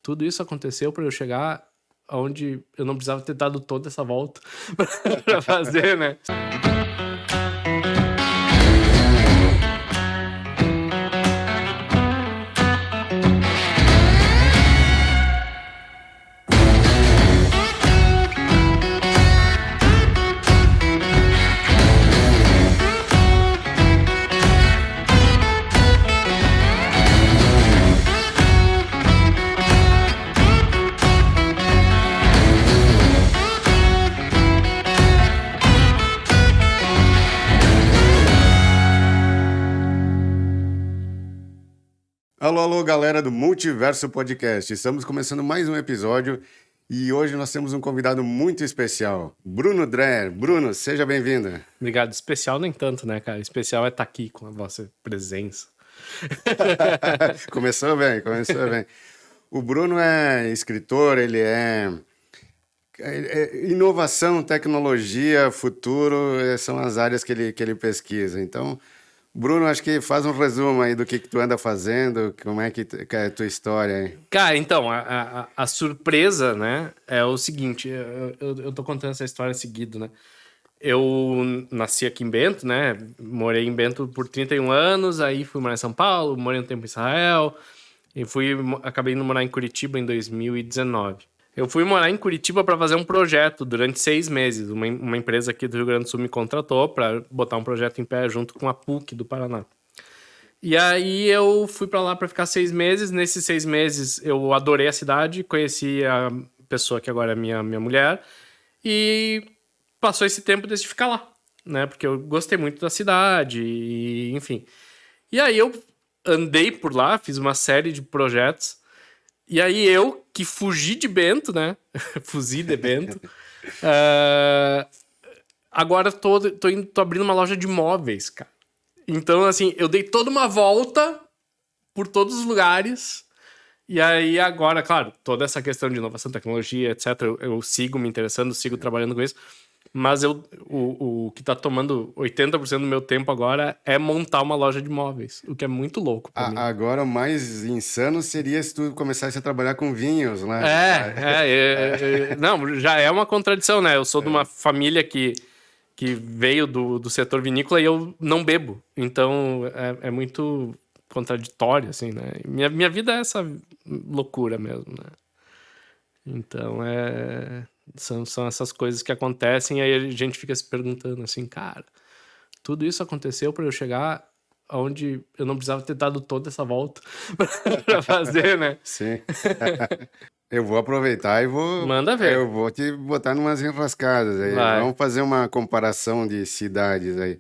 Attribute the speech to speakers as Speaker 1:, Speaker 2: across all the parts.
Speaker 1: tudo isso aconteceu para eu chegar onde eu não precisava ter dado toda essa volta para fazer, né?
Speaker 2: Alô, alô, galera do Multiverso Podcast. Estamos começando mais um episódio e hoje nós temos um convidado muito especial, Bruno Dreher. Bruno, seja bem-vindo.
Speaker 1: Obrigado. Especial nem tanto, né, cara? Especial é estar aqui com a vossa presença.
Speaker 2: Começou bem. O Bruno é escritor, ele é inovação, tecnologia, futuro, são as áreas que ele pesquisa. Então, Bruno, acho que faz um resumo aí do que tu anda fazendo, como é que é a tua história aí.
Speaker 1: Cara, então, a surpresa, né, é o seguinte, eu tô contando essa história seguido, né? Eu nasci aqui em Bento, né? Morei em Bento por 31 anos, aí fui morar em São Paulo, morei um tempo em Israel, e acabei indo morar em Curitiba em 2019. Eu fui morar em Curitiba para fazer um projeto durante 6 meses. Uma empresa aqui do Rio Grande do Sul me contratou para botar um projeto em pé junto com a PUC do Paraná. E aí eu fui para lá para ficar 6 meses. Nesses 6 meses eu adorei a cidade, conheci a pessoa que agora é minha mulher e passou esse tempo de ficar lá, né? Porque eu gostei muito da cidade, e, enfim. E aí eu andei por lá, fiz uma série de projetos. E aí eu, que fugi de Bento, né? Fugi de Bento. Agora tô abrindo uma loja de móveis, cara. Então, assim, eu dei toda uma volta por todos os lugares. E aí agora, claro, toda essa questão de inovação, tecnologia, etc. Eu sigo me interessando, sigo trabalhando com isso. Mas o que tá tomando 80% do meu tempo agora é montar uma loja de móveis, o que é muito louco pra mim.
Speaker 2: Agora, o mais insano seria se tu começasse a trabalhar com vinhos, né?
Speaker 1: Não, já é uma contradição, né? Eu sou de uma família que veio do setor vinícola e eu não bebo. Então, é muito contraditório, assim, né? Minha vida é essa loucura mesmo, né? Então, são essas coisas que acontecem e aí a gente fica se perguntando assim, cara, tudo isso aconteceu para eu chegar onde eu não precisava ter dado toda essa volta para fazer, né?
Speaker 2: Sim. Eu vou aproveitar e
Speaker 1: Manda ver.
Speaker 2: Eu vou te botar numas enrascadas aí.
Speaker 1: Vai.
Speaker 2: Vamos fazer uma comparação de cidades aí.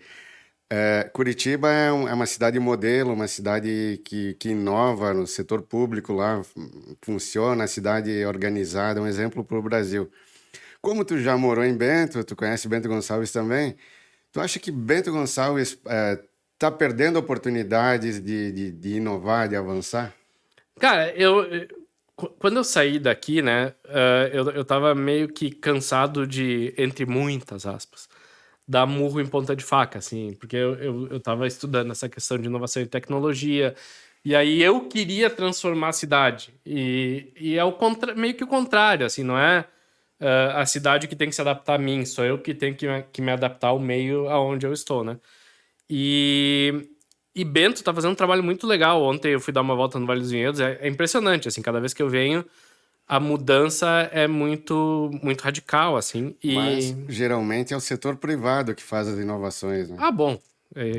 Speaker 2: Curitiba é uma cidade modelo, uma cidade que inova no setor público lá, funciona, a cidade organizada, um exemplo para o Brasil. Como tu já morou em Bento, tu conhece Bento Gonçalves também, tu acha que Bento Gonçalves está perdendo oportunidades de inovar, de avançar?
Speaker 1: Cara, quando eu saí daqui, né, eu tava meio que cansado de, entre muitas aspas, dar murro em ponta de faca, assim, porque eu tava estudando essa questão de inovação e tecnologia, e aí eu queria transformar a cidade, e é meio que o contrário, assim, não é a cidade que tem que se adaptar a mim, sou eu que tenho que me adaptar ao meio aonde eu estou, né? E Bento tá fazendo um trabalho muito legal. Ontem eu fui dar uma volta no Vale dos Vinhedos. É impressionante, assim. Cada vez que eu venho, a mudança é muito, muito radical, assim.
Speaker 2: Mas geralmente é o setor privado que faz as inovações, né?
Speaker 1: Ah, bom.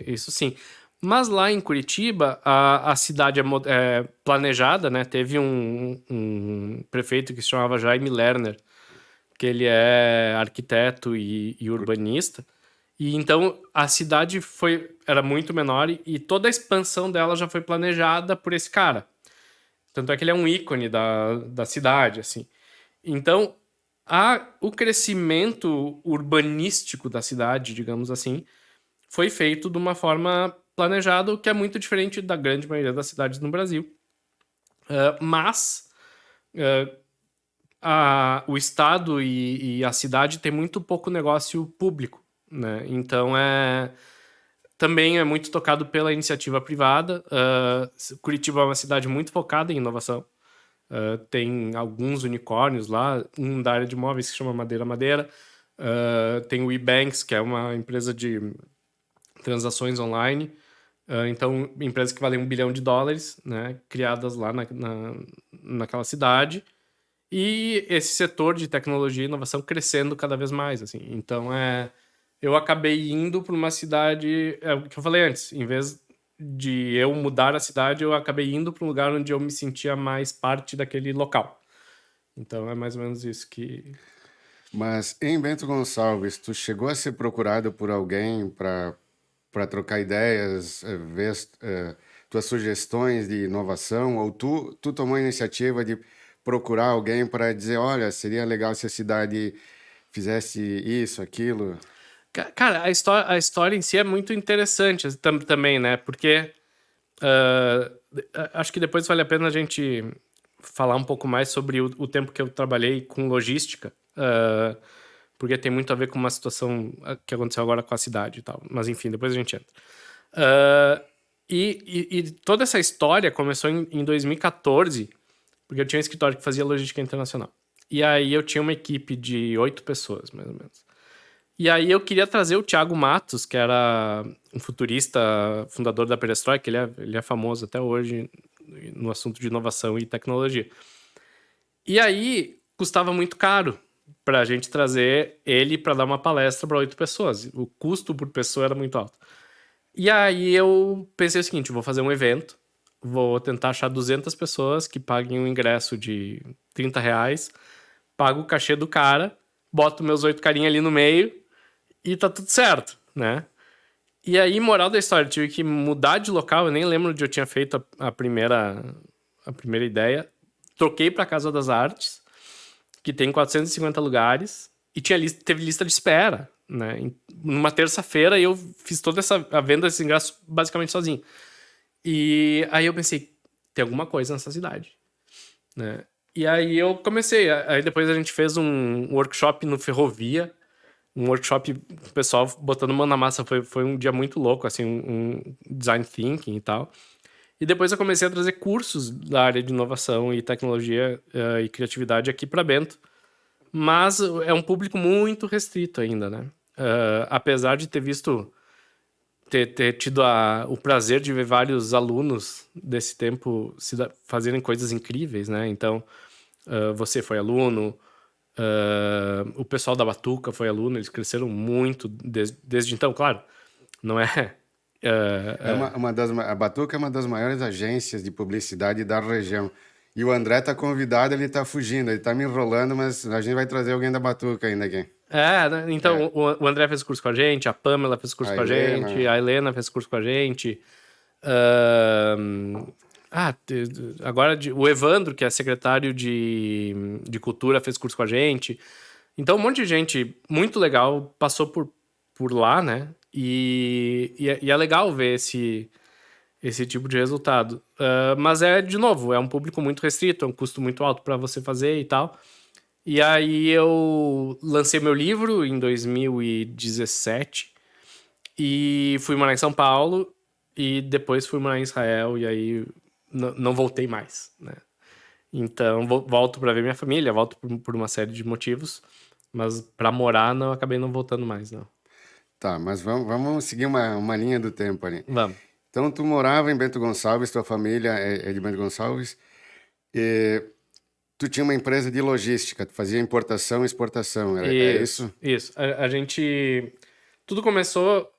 Speaker 1: Isso sim. Mas lá em Curitiba, a cidade é planejada, né? Teve um prefeito que se chamava Jaime Lerner, que ele é arquiteto e urbanista. E então a cidade era muito menor e toda a expansão dela já foi planejada por esse cara. Tanto é que ele é um ícone da cidade, assim. Então, o crescimento urbanístico da cidade, digamos assim, foi feito de uma forma planejada, o que é muito diferente da grande maioria das cidades no Brasil. Mas o Estado e a cidade têm muito pouco negócio público, né? Então, também é muito tocado pela iniciativa privada. Curitiba é uma cidade muito focada em inovação. Tem alguns unicórnios lá, um da área de imóveis que se chama Madeira Madeira. Tem o eBanks, que é uma empresa de transações online. Então, empresas que valem $1 bilhão, né, criadas lá naquela cidade. E esse setor de tecnologia e inovação crescendo cada vez mais, assim. Então, eu acabei indo para uma cidade... É o que eu falei antes. Em vez de eu mudar a cidade, eu acabei indo para um lugar onde eu me sentia mais parte daquele local. Então, é mais ou menos isso que...
Speaker 2: Mas em Bento Gonçalves, tu chegou a ser procurado por alguém para trocar ideias, ver tuas sugestões de inovação, ou tu tomou a iniciativa de procurar alguém para dizer, olha, seria legal se a cidade fizesse isso, aquilo?
Speaker 1: Cara, a história em si é muito interessante também, né? Porque ah, acho que depois vale a pena a gente falar um pouco mais sobre o tempo que eu trabalhei com logística, porque tem muito a ver com uma situação que aconteceu agora com a cidade e tal. Mas enfim, depois a gente entra. Ah, e toda essa história começou em 2014, porque eu tinha um escritório que fazia logística internacional. E aí eu tinha uma equipe de 8 pessoas, mais ou menos. E aí eu queria trazer o Thiago Matos, que era um futurista, fundador da Perestroika, ele é famoso até hoje no assunto de inovação e tecnologia. E aí custava muito caro para a gente trazer ele para dar uma palestra para 8 pessoas. O custo por pessoa era muito alto. E aí eu pensei o seguinte, vou fazer um evento, vou tentar achar 200 pessoas que paguem um ingresso de R$ 30, pago o cachê do cara, boto meus 8 carinhas ali no meio e tá tudo certo, né? E aí, moral da história, eu tive que mudar de local, eu nem lembro onde eu tinha feito a primeira ideia. Troquei pra Casa das Artes, que tem 450 lugares, e teve lista de espera, né? Numa terça-feira eu fiz toda a venda desse ingresso basicamente sozinho. E aí eu pensei, tem alguma coisa nessa cidade, né? E aí eu comecei, aí depois a gente fez um workshop no Ferrovia, um workshop, o pessoal botando mão na massa, foi um dia muito louco, assim, um design thinking e tal. E depois eu comecei a trazer cursos da área de inovação e tecnologia e criatividade aqui para Bento. Mas é um público muito restrito ainda, né? Apesar de ter tido o prazer de ver vários alunos desse tempo fazerem coisas incríveis, né? Então, você foi aluno, o pessoal da Batuca foi aluno, eles cresceram muito desde então, claro. Não é.
Speaker 2: A Batuca é uma das maiores agências de publicidade da região. E o André tá convidado, ele tá fugindo, ele tá me enrolando, mas a gente vai trazer alguém da Batuca ainda aqui.
Speaker 1: Né? Então, o André fez curso com a gente, a Pamela fez curso com a gente, a Helena fez curso com a gente. Agora o Evandro, que é secretário de Cultura, fez curso com a gente. Então, um monte de gente muito legal passou por lá, né? E é legal ver esse tipo de resultado. Mas de novo, é um público muito restrito, é um custo muito alto para você fazer e tal. E aí eu lancei meu livro em 2017 e fui morar em São Paulo e depois fui morar em Israel e aí não voltei mais, né? Então volto para ver minha família, volto por uma série de motivos, mas para morar não acabei não voltando mais, não.
Speaker 2: Tá, mas vamos seguir uma linha do tempo ali.
Speaker 1: Vamos.
Speaker 2: Então, tu morava em Bento Gonçalves, tua família é de Bento Gonçalves, e tu tinha uma empresa de logística, tu fazia importação e exportação, é isso?
Speaker 1: Isso. A gente... Tudo começou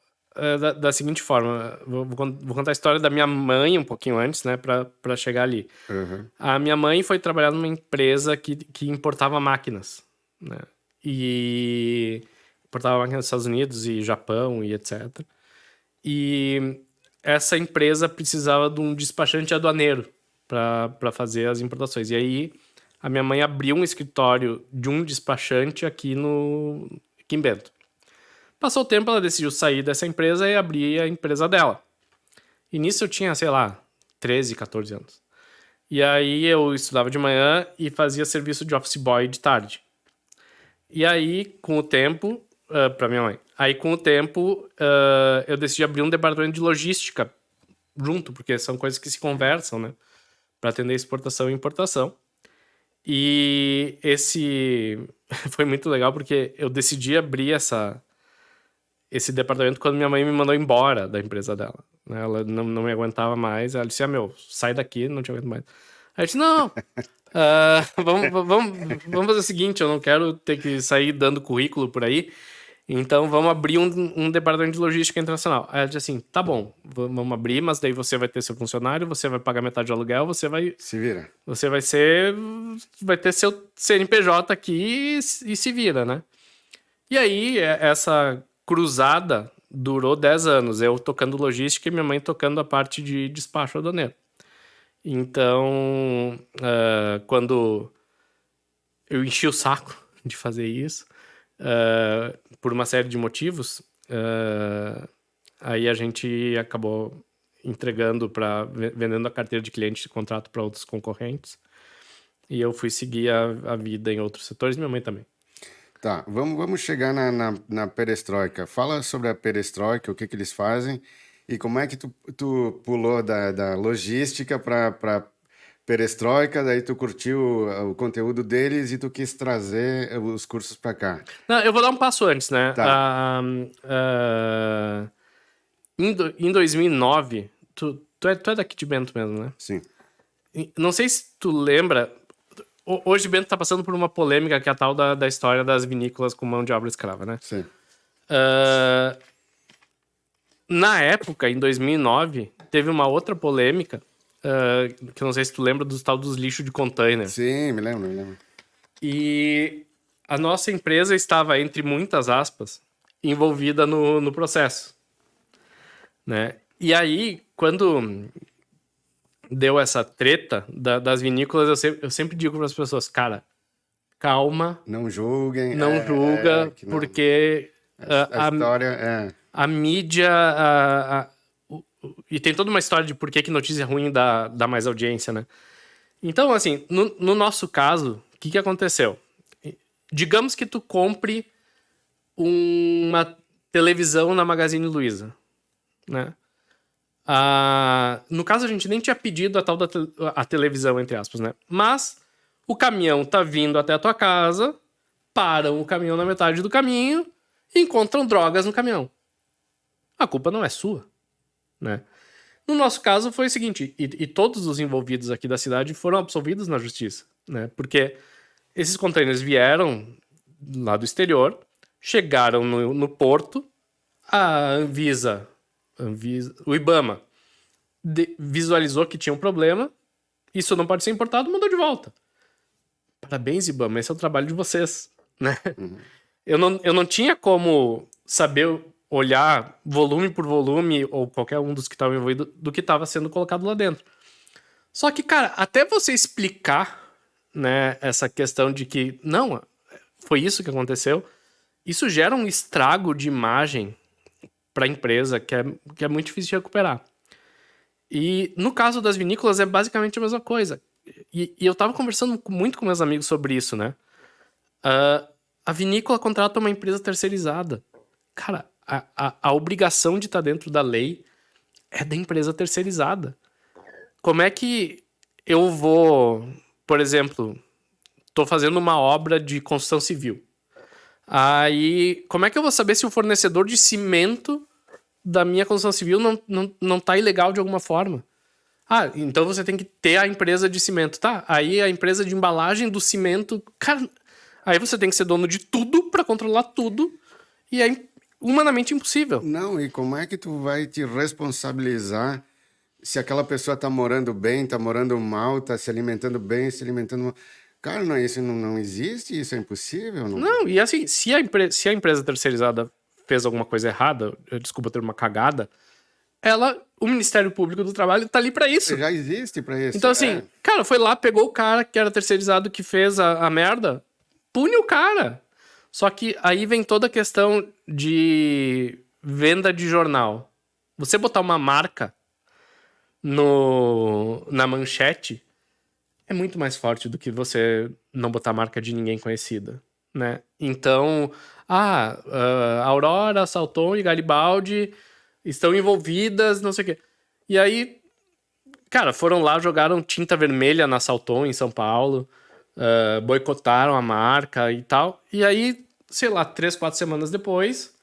Speaker 1: da seguinte forma. Vou contar a história da minha mãe um pouquinho antes, né? Pra chegar ali.
Speaker 2: Uhum.
Speaker 1: A minha mãe foi trabalhar numa empresa que importava máquinas, né? E importava máquinas dos Estados Unidos e Japão e etc. E essa empresa precisava de um despachante aduaneiro para fazer as importações. E aí a minha mãe abriu um escritório de um despachante aqui em Bento. Passou o tempo, ela decidiu sair dessa empresa e abrir a empresa dela. E nisso eu tinha, sei lá, 13, 14 anos. E aí eu estudava de manhã e fazia serviço de office boy de tarde. E aí, com o tempo, para minha mãe, com o tempo, eu decidi abrir um departamento de logística junto, porque são coisas que se conversam, né? Para atender exportação e importação. E esse foi muito legal porque eu decidi abrir esse departamento quando minha mãe me mandou embora da empresa dela, né? Ela não me aguentava mais. Ela disse, sai daqui, não te aguento mais. Aí eu disse, não, vamos fazer o seguinte, eu não quero ter que sair dando currículo por aí, então vamos abrir um departamento de logística internacional. Aí ela disse assim, tá bom, vamos abrir, mas daí você vai ter seu funcionário, você vai pagar metade do aluguel, você vai ter seu CNPJ aqui e se vira, né? E aí, essa cruzada durou 10 anos. Eu tocando logística e minha mãe tocando a parte de despacho aduaneiro. Então, quando eu enchi o saco de fazer isso, por uma série de motivos, aí a gente acabou vendendo a carteira de cliente de contrato para outros concorrentes. E eu fui seguir a vida em outros setores, minha mãe também.
Speaker 2: Tá, vamos chegar na perestroika. Fala sobre a perestroika, o que eles fazem e como é que tu pulou da logística para perestroika, daí tu curtiu o conteúdo deles e tu quis trazer os cursos para cá.
Speaker 1: Não, eu vou dar um passo antes, né?
Speaker 2: Tá.
Speaker 1: Em 2009, tu é daqui de Bento mesmo, né?
Speaker 2: Sim.
Speaker 1: Não sei se tu lembra, hoje Bento tá passando por uma polêmica que é a tal da história das vinícolas com mão de obra escrava, né?
Speaker 2: Sim.
Speaker 1: Na época, em 2009, teve uma outra polêmica, que eu não sei se tu lembra dos tal dos lixos de container.
Speaker 2: Sim, me lembro.
Speaker 1: E a nossa empresa estava, entre muitas aspas, envolvida no processo, né? E aí, quando deu essa treta das vinícolas, eu sempre digo para as pessoas, cara, calma.
Speaker 2: Não julguem.
Speaker 1: Não julga, porque
Speaker 2: a história
Speaker 1: a mídia... e tem toda uma história de por que notícia ruim dá mais audiência, né? Então, assim, no nosso caso, o que aconteceu? Digamos que tu compre uma televisão na Magazine Luiza, né? No caso, a gente nem tinha pedido a tal a televisão, entre aspas, né? Mas o caminhão tá vindo até a tua casa, param o caminhão na metade do caminho e encontram drogas no caminhão. A culpa não é sua, né? No nosso caso foi o seguinte, e todos os envolvidos aqui da cidade foram absolvidos na justiça, né? Porque esses containers vieram lá do exterior, chegaram no porto, a Anvisa, o IBAMA visualizou que tinha um problema, isso não pode ser importado, mandou de volta. Parabéns, IBAMA, esse é o trabalho de vocês, né?
Speaker 2: Uhum.
Speaker 1: Eu não tinha como saber olhar volume por volume, ou qualquer um dos que estavam envolvidos, do que estava sendo colocado lá dentro. Só que, cara, até você explicar, né, essa questão de que, não, foi isso que aconteceu, isso gera um estrago de imagem para a empresa que é muito difícil de recuperar. E no caso das vinícolas é basicamente a mesma coisa. E eu tava conversando muito com meus amigos sobre isso, né? A vinícola contrata uma empresa terceirizada. Cara, a obrigação de estar dentro da lei é da empresa terceirizada. Como é que eu vou, por exemplo, tô fazendo uma obra de construção civil. Aí, como é que eu vou saber se o fornecedor de cimento da minha construção civil não tá ilegal de alguma forma? Então você tem que ter a empresa de cimento, tá? Aí a empresa de embalagem do cimento... Cara, aí você tem que ser dono de tudo pra controlar tudo e é humanamente impossível.
Speaker 2: Não, e como é que tu vai te responsabilizar se aquela pessoa tá morando bem, tá morando mal, tá se alimentando bem, se alimentando mal? Cara, não, isso não existe, isso é impossível.
Speaker 1: Não, e assim, se a empresa terceirizada fez alguma coisa errada, desculpa ter uma cagada, o Ministério Público do Trabalho tá ali pra isso.
Speaker 2: Já existe pra isso.
Speaker 1: Então, assim, cara, foi lá, pegou o cara que era terceirizado que fez a merda, pune o cara. Só que aí vem toda a questão de venda de jornal. Você botar uma marca na manchete é muito mais forte do que você não botar marca de ninguém conhecida, né? Então, Aurora, Salton e Garibaldi estão envolvidas, não sei o quê. E aí, cara, foram lá, jogaram tinta vermelha na Salton, em São Paulo. boicotaram a marca e tal. E aí, sei lá, 3, 4 semanas depois,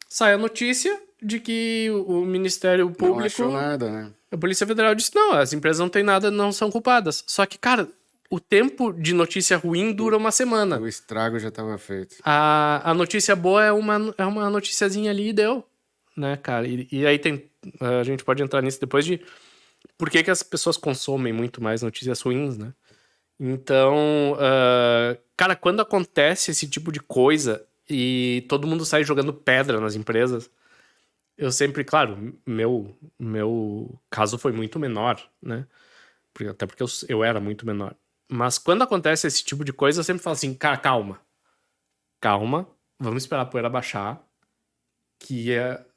Speaker 1: sai a notícia de que o Ministério
Speaker 2: Não achou
Speaker 1: Público,
Speaker 2: nada, né?
Speaker 1: a Polícia Federal disse, não, as empresas não têm nada, não são culpadas. Só que, cara, o tempo de notícia ruim dura uma semana.
Speaker 2: O estrago já estava feito.
Speaker 1: A notícia boa é uma noticiazinha ali e deu, né, cara? E aí a gente pode entrar nisso depois de por que as pessoas consomem muito mais notícias ruins, né? Então, cara, quando acontece esse tipo de coisa e todo mundo sai jogando pedra nas empresas, eu sempre, claro, meu caso foi muito menor, né? Até porque eu era muito menor. Mas quando acontece esse tipo de coisa, eu sempre falo assim, cara, calma, vamos esperar a poeira baixar, que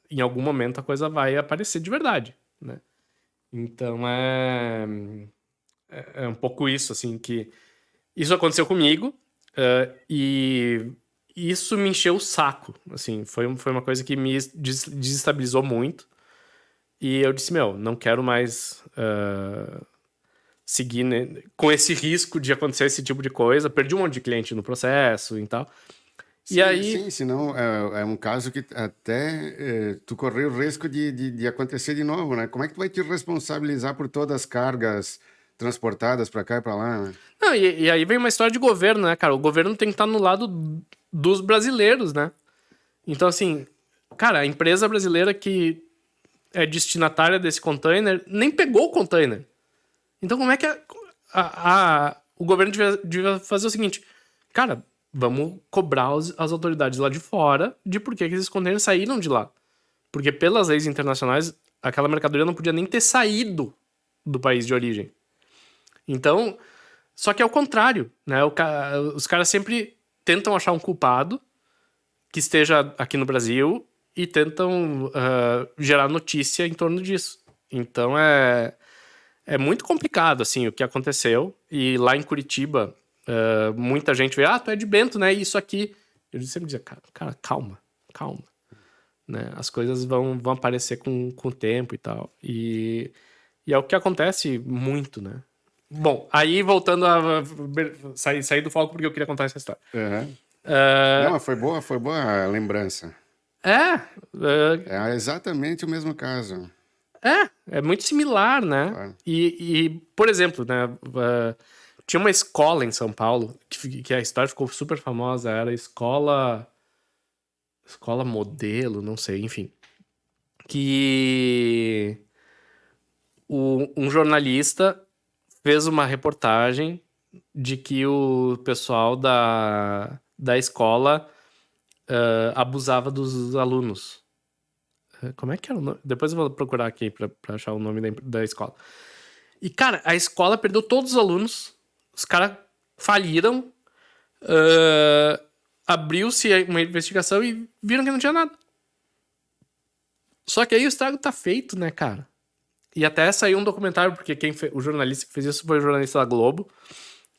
Speaker 1: em algum momento a coisa vai aparecer de verdade, né? Então é um pouco isso, assim, que isso aconteceu comigo e isso me encheu o saco, assim, foi uma coisa que me desestabilizou muito e eu disse, não quero mais seguir, né, com esse risco de acontecer esse tipo de coisa, perdi um monte de cliente no processo e tal. E
Speaker 2: Sim,
Speaker 1: aí,
Speaker 2: sim, senão é um caso que até tu correu o risco de acontecer de novo, né? Como é que tu vai te responsabilizar por todas as cargas transportadas para cá e para lá, né?
Speaker 1: não, e aí vem uma história de governo, né, cara? O governo tem que estar no lado dos brasileiros, né? Então, assim, cara, a empresa brasileira que é destinatária desse container nem pegou o container. Então, como é que o governo devia fazer o seguinte? Cara, vamos cobrar as autoridades lá de fora de por que esses containers saíram de lá. Porque pelas leis internacionais, aquela mercadoria não podia nem ter saído do país de origem. Então, só que é o contrário, né? Os caras sempre tentam achar um culpado que esteja aqui no Brasil e tentam gerar notícia em torno disso. Então é muito complicado, assim, o que aconteceu. E lá em Curitiba, muita gente vê, tu é de Bento, né? Isso aqui. Eu sempre dizia, cara, calma. Né? As coisas vão aparecer com o tempo e tal. E é o que acontece muito, né? Bom, aí voltando a sair do foco porque eu queria contar essa história.
Speaker 2: Uhum. Não,
Speaker 1: Uh,
Speaker 2: mas foi boa a lembrança.
Speaker 1: é,
Speaker 2: É exatamente o mesmo caso.
Speaker 1: é muito similar, né?
Speaker 2: Claro.
Speaker 1: Por exemplo, né? Tinha uma escola em São Paulo que a história ficou super famosa, era a escola modelo, não sei, enfim. Que um jornalista fez uma reportagem de que o pessoal da escola abusava dos alunos. Como é que era o nome? Depois eu vou procurar aqui pra achar o nome da escola. E, cara, a escola perdeu todos os alunos. Os caras faliram. Abriu-se uma investigação e viram que não tinha nada. Só que aí o estrago tá feito, né, cara? E até saiu um documentário, porque o jornalista que fez isso foi o jornalista da Globo.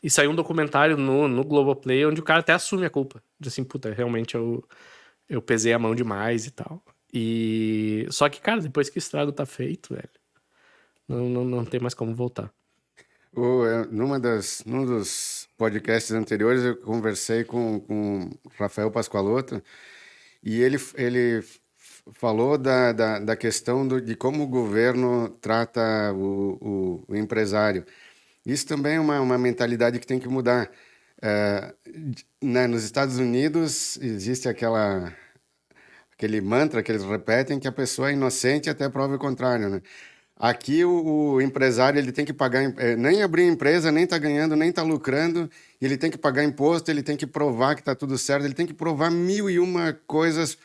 Speaker 1: E saiu um documentário no Globoplay onde o cara até assume a culpa. Diz assim, puta, realmente eu pesei a mão demais e tal. Só que, cara, depois que o estrago tá feito, velho, não tem mais como voltar.
Speaker 2: Num dos podcasts anteriores, eu conversei com o Rafael Pascoaloto e ele falou da questão de como o governo trata o empresário. Isso também é uma mentalidade que tem que mudar. Né, nos Estados Unidos existe aquele mantra que eles repetem que a pessoa é inocente até prova o contrário, né? Aqui o empresário ele tem que pagar, nem abrir empresa, nem está ganhando, nem está lucrando, ele tem que pagar imposto, ele tem que provar que está tudo certo, ele tem que provar 1001 coisas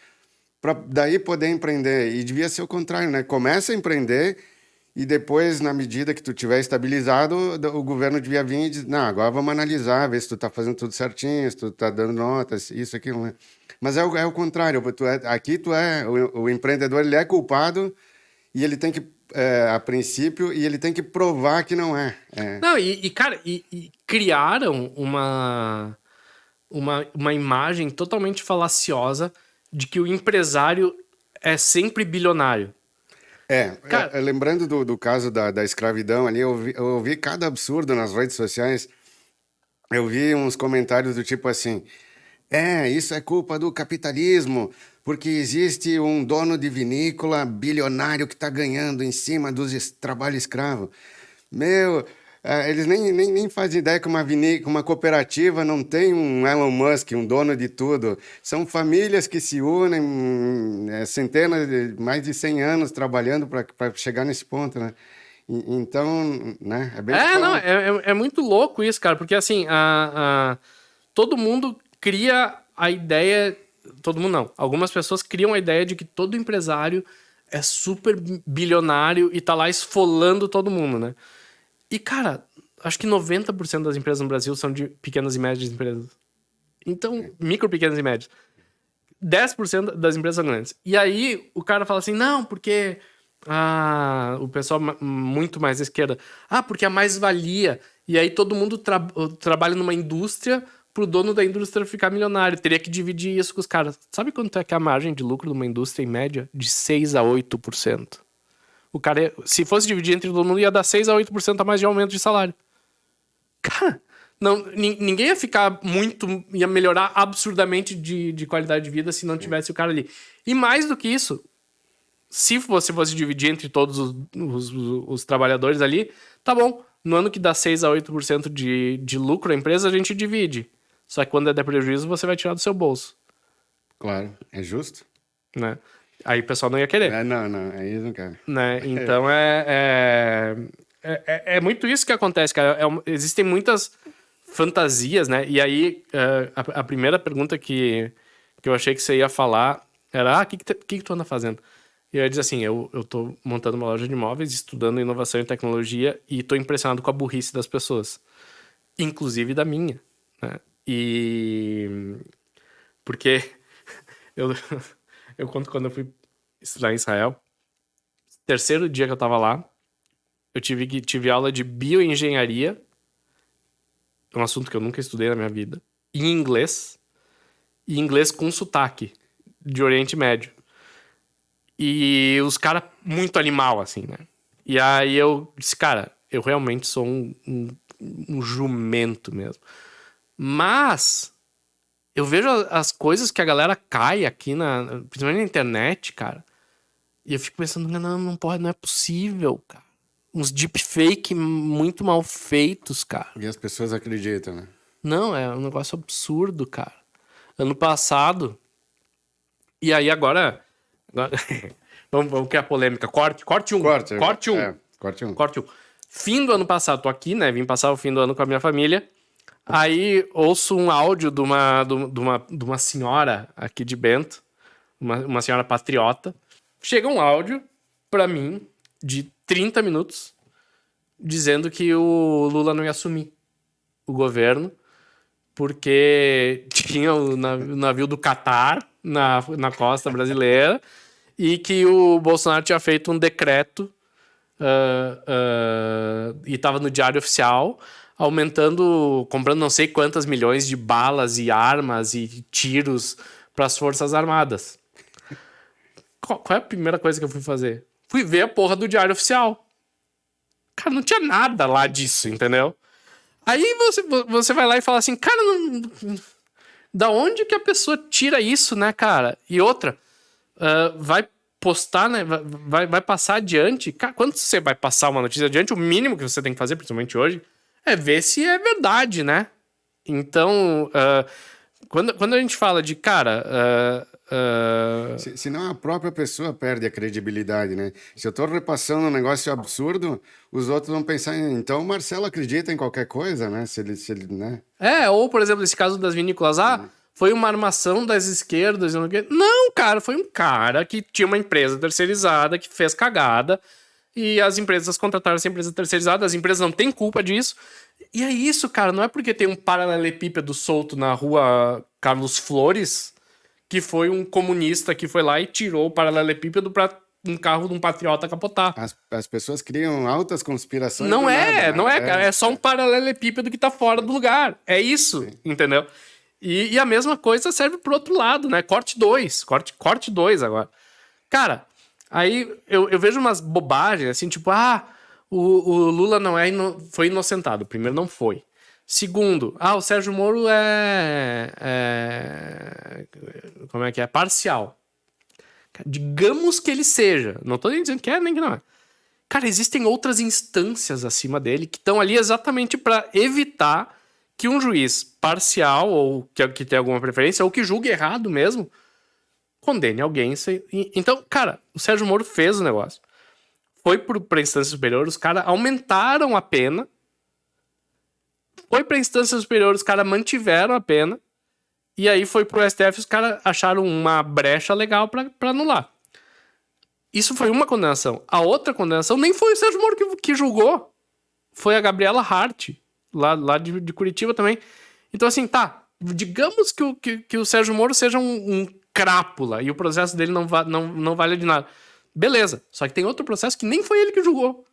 Speaker 2: para daí poder empreender. E devia ser o contrário, né? Começa a empreender e depois, na medida que tu tiver estabilizado, o governo devia vir e dizer, não, agora vamos analisar, ver se tu está fazendo tudo certinho, se tu está dando notas, isso, aquilo, né? Mas é o contrário, aqui o empreendedor ele é culpado e ele tem que, a princípio, e ele tem que provar que não é.
Speaker 1: Não, cara, criaram uma imagem totalmente falaciosa de que o empresário é sempre bilionário. Cara,
Speaker 2: Lembrando do caso da escravidão ali, eu ouvi cada absurdo nas redes sociais. Eu vi uns comentários do tipo assim: isso é culpa do capitalismo, porque existe um dono de vinícola bilionário que está ganhando em cima dos trabalho escravo. Meu, eles nem fazem ideia que uma cooperativa não tem um Elon Musk, um dono de tudo. São famílias que se unem, centenas, mais de 100 anos trabalhando para chegar nesse ponto, né? Então, né, é bem
Speaker 1: Não,
Speaker 2: diferente.
Speaker 1: é muito louco isso, cara, porque assim, todo mundo cria a ideia. Todo mundo não. Algumas pessoas criam a ideia de que todo empresário é super bilionário e tá lá esfolando todo mundo, né? E, cara, acho que 90% das empresas no Brasil são de pequenas e médias empresas. Então, micro, pequenas e médias. 10% das empresas são grandes. E aí o cara fala assim, não, porque o pessoal muito mais à esquerda, porque a mais-valia. E aí todo mundo trabalha numa indústria pro dono da indústria ficar milionário. Teria que dividir isso com os caras. Sabe quanto é que é a margem de lucro de uma indústria em média? De 6 a 8%. O cara, se fosse dividir entre todo mundo, ia dar 6 a 8% a mais de aumento de salário. Cara, não, ninguém ia ficar muito. Ia melhorar absurdamente de qualidade de vida se não tivesse o cara ali. E mais do que isso, se você fosse dividir entre todos os trabalhadores ali, tá bom. No ano que dá 6 a 8% de lucro a empresa, a gente divide. Só que quando der prejuízo, você vai tirar do seu bolso.
Speaker 2: Claro, é justo.
Speaker 1: Né? Aí o pessoal não ia querer.
Speaker 2: Não, aí eles não querem.
Speaker 1: Né? Então é muito isso que acontece, cara. Existem muitas fantasias, né? E aí a primeira pergunta que eu achei que você ia falar era: o que tu anda fazendo? E eu ia dizer assim: eu tô montando uma loja de imóveis, estudando inovação e tecnologia e tô impressionado com a burrice das pessoas, inclusive da minha, né? E porque eu, eu conto quando eu fui estudar em Israel. Terceiro dia que eu tava lá, eu tive aula de bioengenharia, um assunto que eu nunca estudei na minha vida, em inglês, e inglês com sotaque, de Oriente Médio. E os caras muito animal, assim, né? E aí eu disse, cara, eu realmente sou um jumento mesmo. Mas eu vejo as coisas que a galera cai aqui, principalmente na internet, cara, e eu fico pensando, não pode, não é possível, cara. Uns deepfake muito mal feitos, cara.
Speaker 2: E as pessoas acreditam, né?
Speaker 1: Não, é um negócio absurdo, cara. Ano passado. E aí agora. Vamos criar polêmica. Corte um.
Speaker 2: Corte,
Speaker 1: Corte um.
Speaker 2: corte um.
Speaker 1: Corte um. Fim do ano passado, tô aqui, né? Vim passar o fim do ano com a minha família. Aí ouço um áudio de uma senhora aqui de Bento, uma senhora patriota. Chega um áudio pra mim de 30 minutos dizendo que o Lula não ia assumir o governo porque tinha o navio do Catar na costa brasileira e que o Bolsonaro tinha feito um decreto e estava no Diário Oficial comprando não sei quantas milhões de balas e armas e tiros para as Forças Armadas. Qual é a primeira coisa que eu fui fazer? Fui ver a porra do Diário Oficial. Cara, não tinha nada lá disso, entendeu? Aí você vai lá e fala assim, cara, da onde que a pessoa tira isso, né, cara? E outra, vai postar, né? Vai passar adiante. Cara, quando você vai passar uma notícia adiante, o mínimo que você tem que fazer, principalmente hoje, é ver se é verdade, né? Então, quando a gente fala de, cara...
Speaker 2: Senão a própria pessoa perde a credibilidade, né? Se eu tô repassando um negócio absurdo, os outros vão pensar, então o Marcelo acredita em qualquer coisa, né? Se ele, né?
Speaker 1: Ou, por exemplo, esse caso das vinícolas, foi uma armação das esquerdas. Não, cara, foi um cara que tinha uma empresa terceirizada que fez cagada e as empresas contrataram essa empresa terceirizada, as empresas não têm culpa disso. E é isso, cara, não é porque tem um paralelepípedo solto na rua Carlos Flores que foi um comunista que foi lá e tirou o paralelepípedo pra um carro de um patriota capotar.
Speaker 2: As pessoas criam altas conspirações.
Speaker 1: Não
Speaker 2: nada,
Speaker 1: não é, cara. É só um paralelepípedo que tá fora do lugar. É isso, sim. Entendeu? E a mesma coisa serve pro outro lado, né? Corte 2. Corte 2 agora. Cara, aí eu vejo umas bobagens, assim, tipo, o Lula não foi inocentado. Primeiro, não foi. Segundo, o Sérgio Moro como é que é? Parcial. Digamos que ele seja. Não tô nem dizendo que é, nem que não é. Cara, existem outras instâncias acima dele que estão ali exatamente para evitar que um juiz parcial, ou que tem alguma preferência, ou que julgue errado mesmo, condene alguém. Então, cara, o Sérgio Moro fez o negócio. Foi pra instância superior, os caras aumentaram a pena. Foi pra instância superior, os caras mantiveram a pena. E aí foi pro STF, os caras acharam uma brecha legal pra anular. Isso foi uma condenação. A outra condenação nem foi o Sérgio Moro que julgou. Foi a Gabriela Hart, lá de Curitiba também. Então, assim, digamos que o Sérgio Moro seja um crápula e o processo dele não vale de nada. Beleza. Só que tem outro processo que nem foi ele que julgou.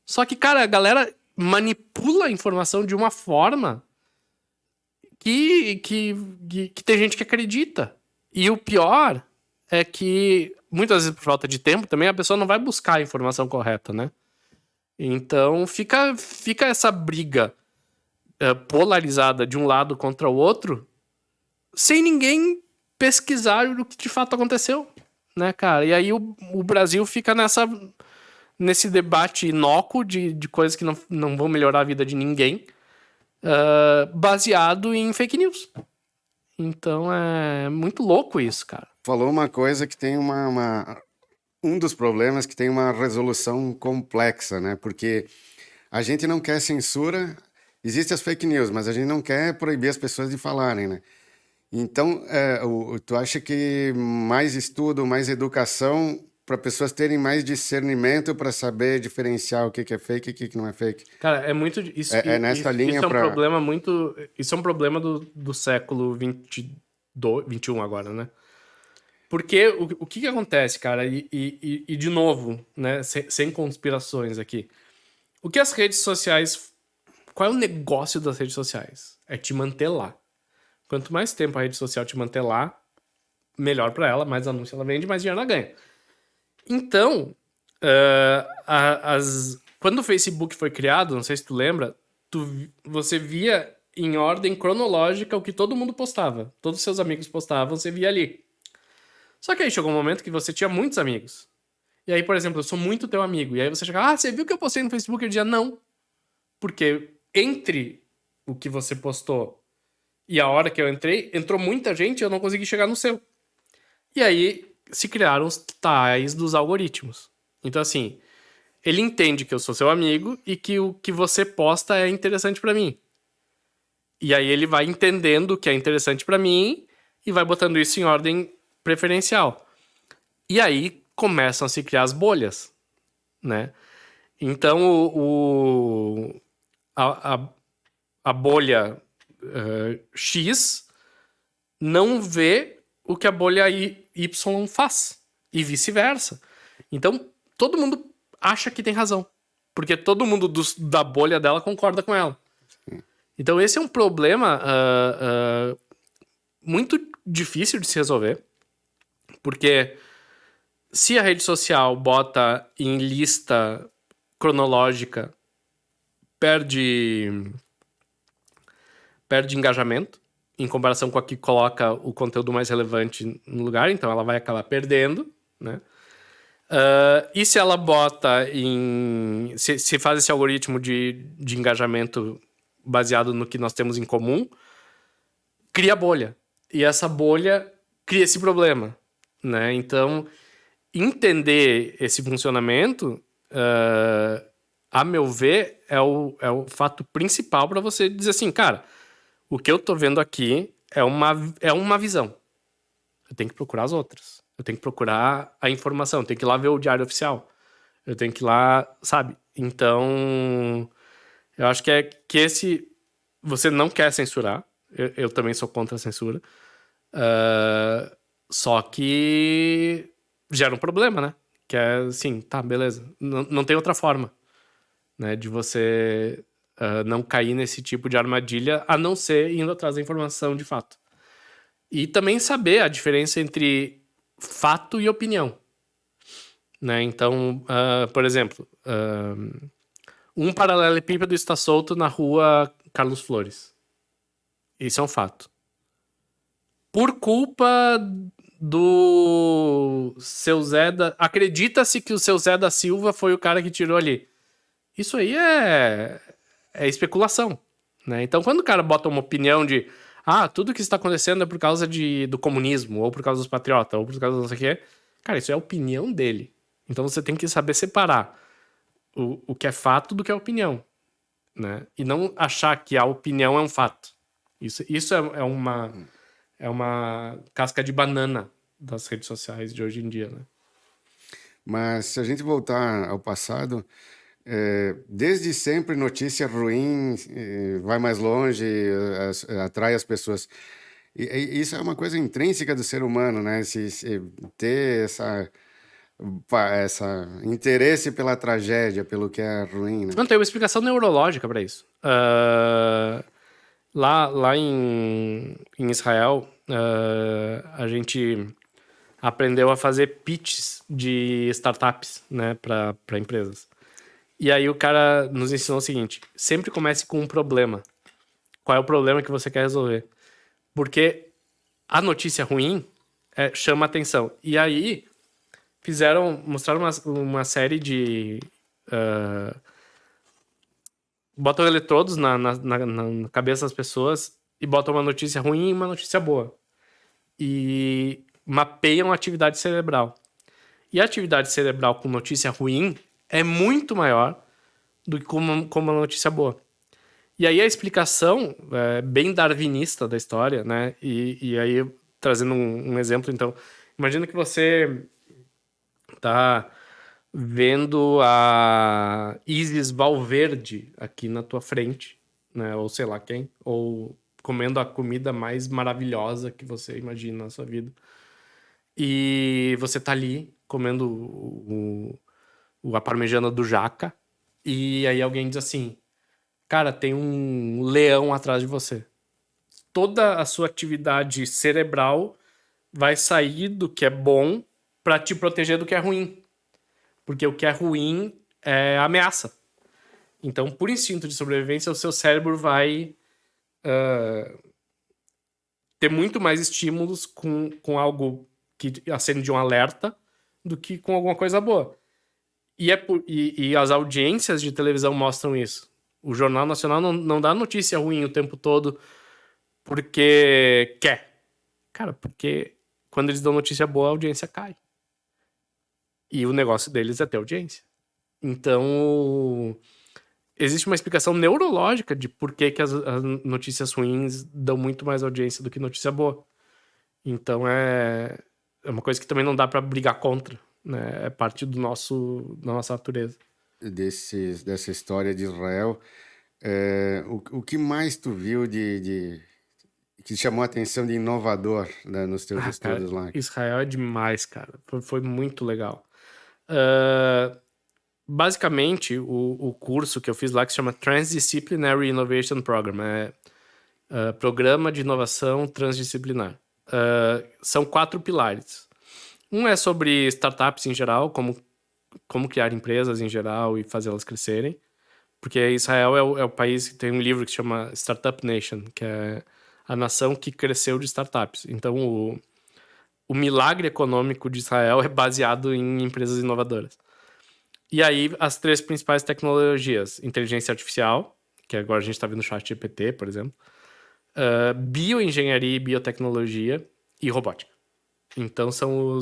Speaker 1: Só que, cara, a galera manipula a informação de uma forma que tem gente que acredita. E o pior é que, muitas vezes por falta de tempo também, a pessoa não vai buscar a informação correta, né? Então fica essa briga polarizada de um lado contra o outro, sem ninguém pesquisar o que de fato aconteceu, né, cara? E aí o Brasil fica nesse debate inócuo de coisas que não vão melhorar a vida de ninguém, baseado em fake news. Então é muito louco isso, cara.
Speaker 2: Falou uma coisa que tem um dos problemas que tem uma resolução complexa, né? Porque a gente não quer censura, existem as fake news, mas a gente não quer proibir as pessoas de falarem, né? Então, tu acha que mais estudo, mais educação para pessoas terem mais discernimento para saber diferenciar o que é fake e o que não é fake?
Speaker 1: Cara, é muito isso.
Speaker 2: Nessa linha
Speaker 1: isso é um problema muito. Isso é um problema do século 21 agora, né? Porque o que acontece, cara? E de novo, né? Sem conspirações aqui. O que as redes sociais. Qual é o negócio das redes sociais? É te manter lá. Quanto mais tempo a rede social te manter lá, melhor pra ela, mais anúncio ela vende, mais dinheiro ela ganha. Então, quando o Facebook foi criado, não sei se tu lembra, você via em ordem cronológica o que todo mundo postava. Todos os seus amigos postavam, você via ali. Só que aí chegou um momento que você tinha muitos amigos. E aí, por exemplo, eu sou muito teu amigo. E aí você chegava, você viu que eu postei no Facebook? Eu dizia, não. Porque entre o que você postou e a hora que eu entrei, entrou muita gente e eu não consegui chegar no seu. E aí se criaram os tais dos algoritmos. Então, assim, ele entende que eu sou seu amigo e que o que você posta é interessante pra mim. E aí ele vai entendendo o que é interessante pra mim e vai botando isso em ordem preferencial. E aí começam a se criar as bolhas, né? Então a bolha X não vê o que a bolha Y faz. E vice-versa. Então, todo mundo acha que tem razão. Porque todo mundo da bolha dela concorda com ela. Então, esse é um problema muito difícil de se resolver. Porque se a rede social bota em lista cronológica, perde engajamento em comparação com a que coloca o conteúdo mais relevante no lugar, então ela vai acabar perdendo, né? E se ela bota em... Se faz esse algoritmo de engajamento baseado no que nós temos em comum, cria bolha. E essa bolha cria esse problema, né? Então, entender esse funcionamento, a meu ver, é o fato principal para você dizer assim, cara, o que eu tô vendo aqui é uma visão. Eu tenho que procurar as outras. Eu tenho que procurar a informação. Eu tenho que ir lá ver o diário oficial. Eu tenho que ir lá, sabe? Então, eu acho que esse... Você não quer censurar. Eu também sou contra a censura. Só que gera um problema, né? Que é assim, tá, beleza. Não tem outra forma, né? De você não cair nesse tipo de armadilha, a não ser indo atrás da informação de fato. E também saber a diferença entre fato e opinião, né? Então, por exemplo, um paralelepípedo está solto na rua Carlos Flores. Isso é um fato. Por culpa do seu Zé da... Acredita-se que o seu Zé da Silva foi o cara que tirou ali. Isso aí é especulação, né? Então, quando o cara bota uma opinião de tudo que está acontecendo é por causa do comunismo, ou por causa dos patriotas, ou por causa do não sei o quê, cara, isso é a opinião dele. Então, você tem que saber separar o que é fato do que é opinião, né? E não achar que a opinião é um fato. Isso é uma casca de banana das redes sociais de hoje em dia, né?
Speaker 2: Mas se a gente voltar ao passado, desde sempre notícia ruim vai mais longe, atrai as pessoas. E isso é uma coisa intrínseca do ser humano, né? Se ter essa interesse pela tragédia, pelo que é ruim, né?
Speaker 1: Não, tem uma explicação neurológica para isso. Lá em Israel, a gente aprendeu a fazer pitches de startups, né, para empresas. E aí o cara nos ensinou o seguinte: sempre comece com um problema. Qual é o problema que você quer resolver? Porque a notícia ruim chama atenção. E aí mostraram uma série de botam eletrodos na cabeça das pessoas e botam uma notícia ruim e uma notícia boa. E mapeiam a atividade cerebral. E a atividade cerebral com notícia ruim é muito maior do que com uma notícia boa. E aí a explicação bem darwinista da história, né? E aí, trazendo um exemplo, então, imagina que você tá vendo a Isis Valverde aqui na tua frente, né? Ou sei lá quem, ou comendo a comida mais maravilhosa que você imagina na sua vida. E você tá ali comendo a parmegiana do Jaca, e aí alguém diz assim: cara, tem um leão atrás de você. Toda a sua atividade cerebral vai sair do que é bom para te proteger do que é ruim. Porque o que é ruim é ameaça. Então, por instinto de sobrevivência, o seu cérebro vai ter muito mais estímulos com algo que acende um alerta do que com alguma coisa boa. E as audiências de televisão mostram isso. O Jornal Nacional não dá notícia ruim o tempo todo porque quer. Cara, porque quando eles dão notícia boa, a audiência cai. E o negócio deles é ter audiência. Então, existe uma explicação neurológica de por que as notícias ruins dão muito mais audiência do que notícia boa. Então, é uma coisa que também não dá pra brigar contra, né? É parte da nossa natureza.
Speaker 2: Dessa história de Israel, o que mais tu viu que chamou a atenção de inovador, né, nos teus
Speaker 1: Cara,
Speaker 2: estudos lá?
Speaker 1: Israel é demais, cara. Foi muito legal. Basicamente, o curso que eu fiz lá, que se chama Transdisciplinary Innovation Program, Programa de Inovação Transdisciplinar. São 4 pilares. Um é sobre startups em geral, como criar empresas em geral e fazê-las crescerem. Porque Israel é o país que tem um livro que se chama Startup Nation, que é a nação que cresceu de startups. Então, o milagre econômico de Israel é baseado em empresas inovadoras. E aí, as 3 principais tecnologias: inteligência artificial, que agora a gente está vendo no chat GPT, por exemplo, bioengenharia e biotecnologia, e robótica. Então, são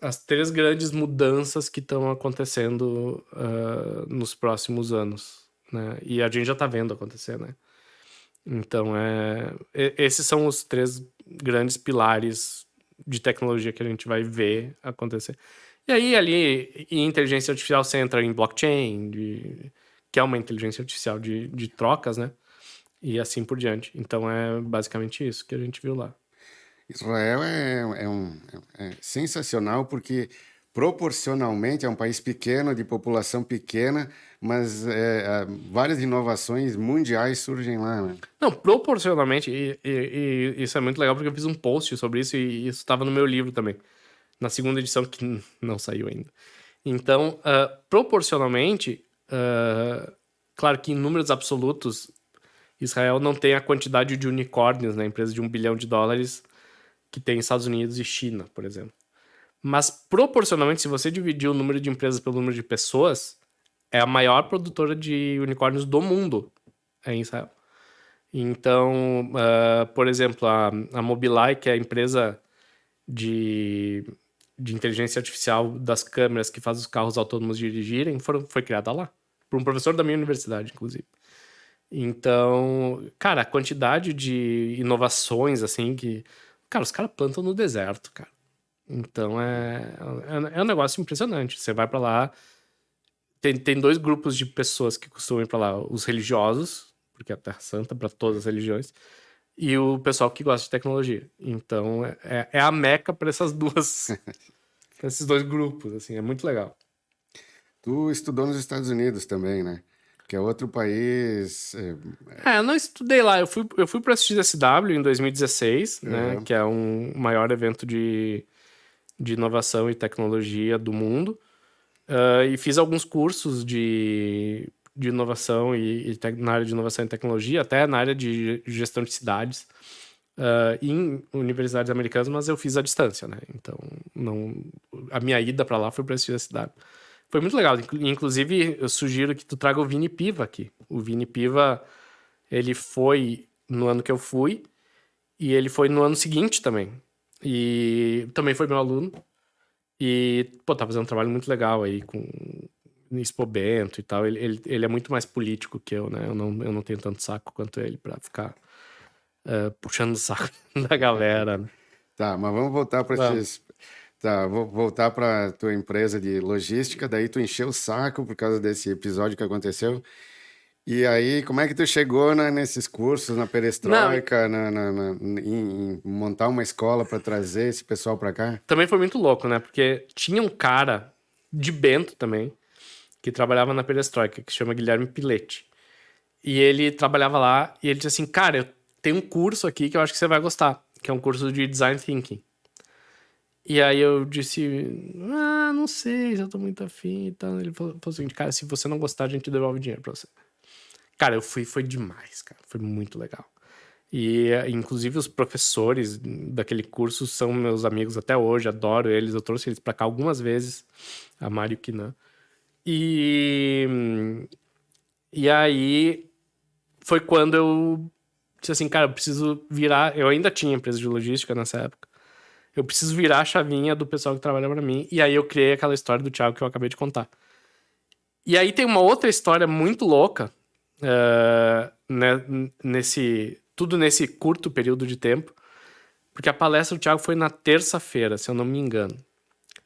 Speaker 1: as 3 grandes mudanças que estão acontecendo nos próximos anos, né? E a gente já está vendo acontecer, né? Então, esses são os 3 grandes pilares de tecnologia que a gente vai ver acontecer. E aí, ali, em inteligência artificial, você entra em blockchain, que é uma inteligência artificial de trocas, né? E assim por diante. Então, é basicamente isso que a gente viu lá.
Speaker 2: Israel é sensacional porque proporcionalmente é um país pequeno, de população pequena, mas várias inovações mundiais surgem lá, né?
Speaker 1: Não, proporcionalmente, e isso é muito legal porque eu fiz um post sobre isso e isso estava no meu livro também, na segunda edição que não saiu ainda. Então, proporcionalmente, Claro que em números absolutos, Israel não tem a quantidade de unicórnios, né? Empresa de $1 bilhão que tem Estados Unidos e China, por exemplo. Mas, proporcionalmente, se você dividir o número de empresas pelo número de pessoas, é a maior produtora de unicórnios do mundo, em Israel. Então, por exemplo, a Mobileye, que é a empresa de inteligência artificial das câmeras que faz os carros autônomos dirigirem, foi criada lá. Por um professor da minha universidade, inclusive. Então, cara, a quantidade de inovações, assim, que... Cara, os caras plantam no deserto, cara. Então, é um negócio impressionante. Você vai pra lá... Tem dois grupos de pessoas que costumam ir pra lá. Os religiosos, porque é a Terra Santa para todas as religiões, e o pessoal que gosta de tecnologia. Então, é a meca para essas duas... pra esses dois grupos, assim. É muito legal.
Speaker 2: Tu estudou nos Estados Unidos também, né? Que é outro país.
Speaker 1: Eu não estudei lá. Eu fui para a XSW em 2016, né? Que é um maior evento de inovação e tecnologia do mundo. E fiz alguns cursos de inovação na área de inovação e tecnologia, até na área de gestão de cidades, em universidades americanas, mas eu fiz à distância, né? Então, a minha ida para lá foi para a XSW. Foi muito legal. Inclusive, eu sugiro que tu traga o Vini Piva aqui. O Vini Piva, ele foi no ano que eu fui e ele foi no ano seguinte também. E também foi meu aluno. E, pô, tá fazendo um trabalho muito legal aí com Expo Bento e tal. Ele é muito mais político que eu, né? Eu não tenho tanto saco quanto ele pra ficar puxando o saco da galera, né?
Speaker 2: Tá, mas vamos voltar para esses. Tá, vou voltar para tua empresa de logística, daí tu encheu o saco por causa desse episódio que aconteceu. E aí, como é que tu chegou nesses cursos, na perestroika, em montar uma escola para trazer esse pessoal para cá?
Speaker 1: Também foi muito louco, né? Porque tinha um cara de Bento também, que trabalhava na perestroika, que se chama Guilherme Piletti. E ele trabalhava lá e ele disse assim, cara, eu tenho um curso aqui que eu acho que você vai gostar, que é um curso de Design Thinking. E aí eu disse, não sei se eu tô muito afim e tal. Ele falou assim, cara, se você não gostar, a gente devolve dinheiro pra você. Cara, eu fui, foi demais, cara. Foi muito legal. E, inclusive, os professores daquele curso são meus amigos até hoje, adoro eles. Eu trouxe eles pra cá algumas vezes, a Mário Kinan. E aí foi quando eu disse assim, cara, eu preciso virar... Eu ainda tinha empresa de logística nessa época. Eu preciso virar a chavinha do pessoal que trabalha pra mim. E aí eu criei aquela história do Thiago que eu acabei de contar. E aí tem uma outra história muito louca, tudo nesse curto período de tempo, porque a palestra do Thiago foi na terça-feira, se eu não me engano.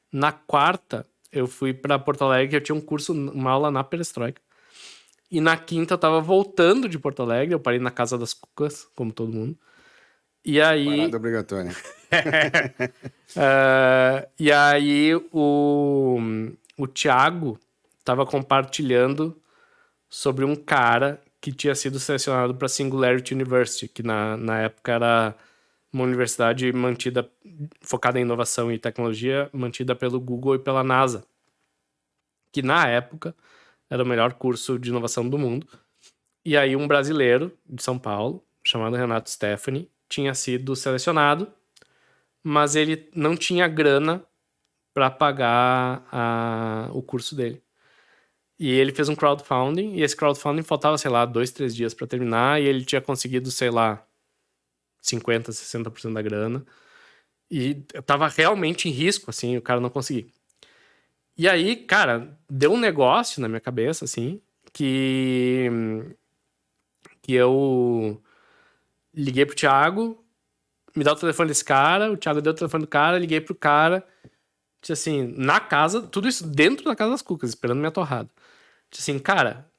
Speaker 1: Na quarta, eu fui pra Porto Alegre, eu tinha um curso, uma aula na Perestroika. E na quinta eu tava voltando de Porto Alegre, eu parei na Casa das Cucas, como todo mundo. E aí...
Speaker 2: Parada obrigatória.
Speaker 1: E aí o Thiago tava compartilhando sobre um cara que tinha sido selecionado para Singularity University, que na época era uma universidade focada em inovação e tecnologia, mantida pelo Google e pela NASA, que na época era o melhor curso de inovação do mundo. E aí um brasileiro de São Paulo, chamado Renato Stephanie, tinha sido selecionado, mas ele não tinha grana para pagar o curso dele. E ele fez um crowdfunding, e esse crowdfunding faltava, sei lá, 2, 3 dias para terminar, e ele tinha conseguido, sei lá, 50%, 60% da grana. E tava realmente em risco, assim, o cara não conseguia. E aí, cara, deu um negócio na minha cabeça, assim, que eu liguei pro Thiago, me dá o telefone desse cara, o Thiago deu o telefone do cara, liguei pro cara, disse assim, na casa, tudo isso dentro da Casa das Cucas, esperando minha torrada. Disse assim, cara,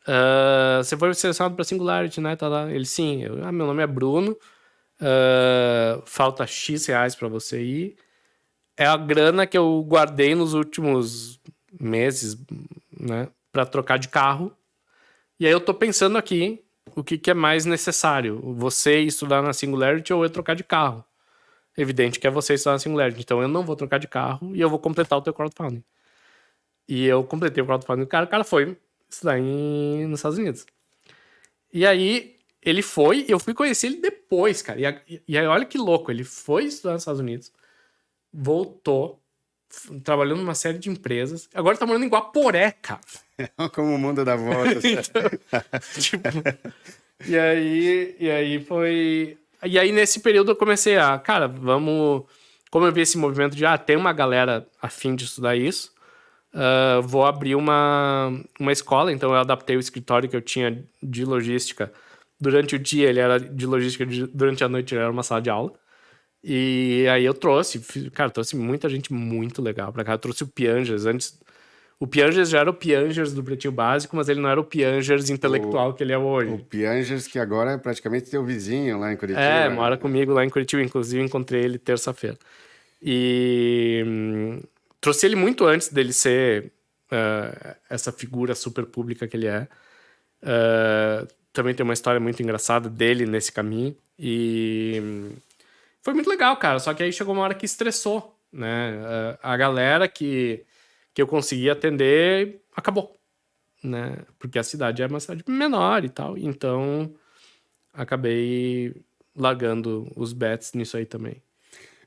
Speaker 1: você foi selecionado pra Singularity, né? Tá lá. Ele, sim. Meu nome é Bruno, falta X reais pra você ir. É a grana que eu guardei nos últimos meses, né? Pra trocar de carro. E aí eu tô pensando aqui o que é mais necessário. Você estudar na Singularity ou eu trocar de carro. Evidente que é você estudar na Singularity. Então eu não vou trocar de carro e eu vou completar o teu crowdfunding. E eu completei o crowdfunding do cara. O cara foi estudar nos Estados Unidos. E aí, ele foi, eu fui conhecer ele depois, cara. E aí, olha que louco, ele foi estudar nos Estados Unidos, voltou, trabalhou numa série de empresas, agora tá morando em Guaporé, cara.
Speaker 2: Como o mundo dá voltas.
Speaker 1: Então, tipo, e aí foi. E aí, nesse período, eu comecei a, cara, vamos. Como eu vi esse movimento de, tem uma galera a fim de estudar isso, vou abrir uma escola. Então, eu adaptei o escritório que eu tinha de logística. Durante o dia, ele era de logística, durante a noite, ele era uma sala de aula. E aí eu trouxe, cara, trouxe muita gente muito legal pra cá. Eu trouxe o Piangers antes. O Piangers já era o Piangers do Pretinho Básico, mas ele não era o Piangers
Speaker 2: O,
Speaker 1: intelectual que ele é
Speaker 2: o
Speaker 1: hoje.
Speaker 2: Piangers, que agora é praticamente teu vizinho lá em Curitiba, né?
Speaker 1: Mora comigo lá em Curitiba. Inclusive, encontrei ele terça-feira. E trouxe ele muito antes dele ser essa figura super pública que ele é. Também tem uma história muito engraçada dele nesse caminho. E foi muito legal, cara. Só que aí chegou uma hora que estressou, né? A galera que eu consegui atender acabou, né? Porque a cidade é uma cidade menor e tal. Então, acabei largando os bets nisso aí também.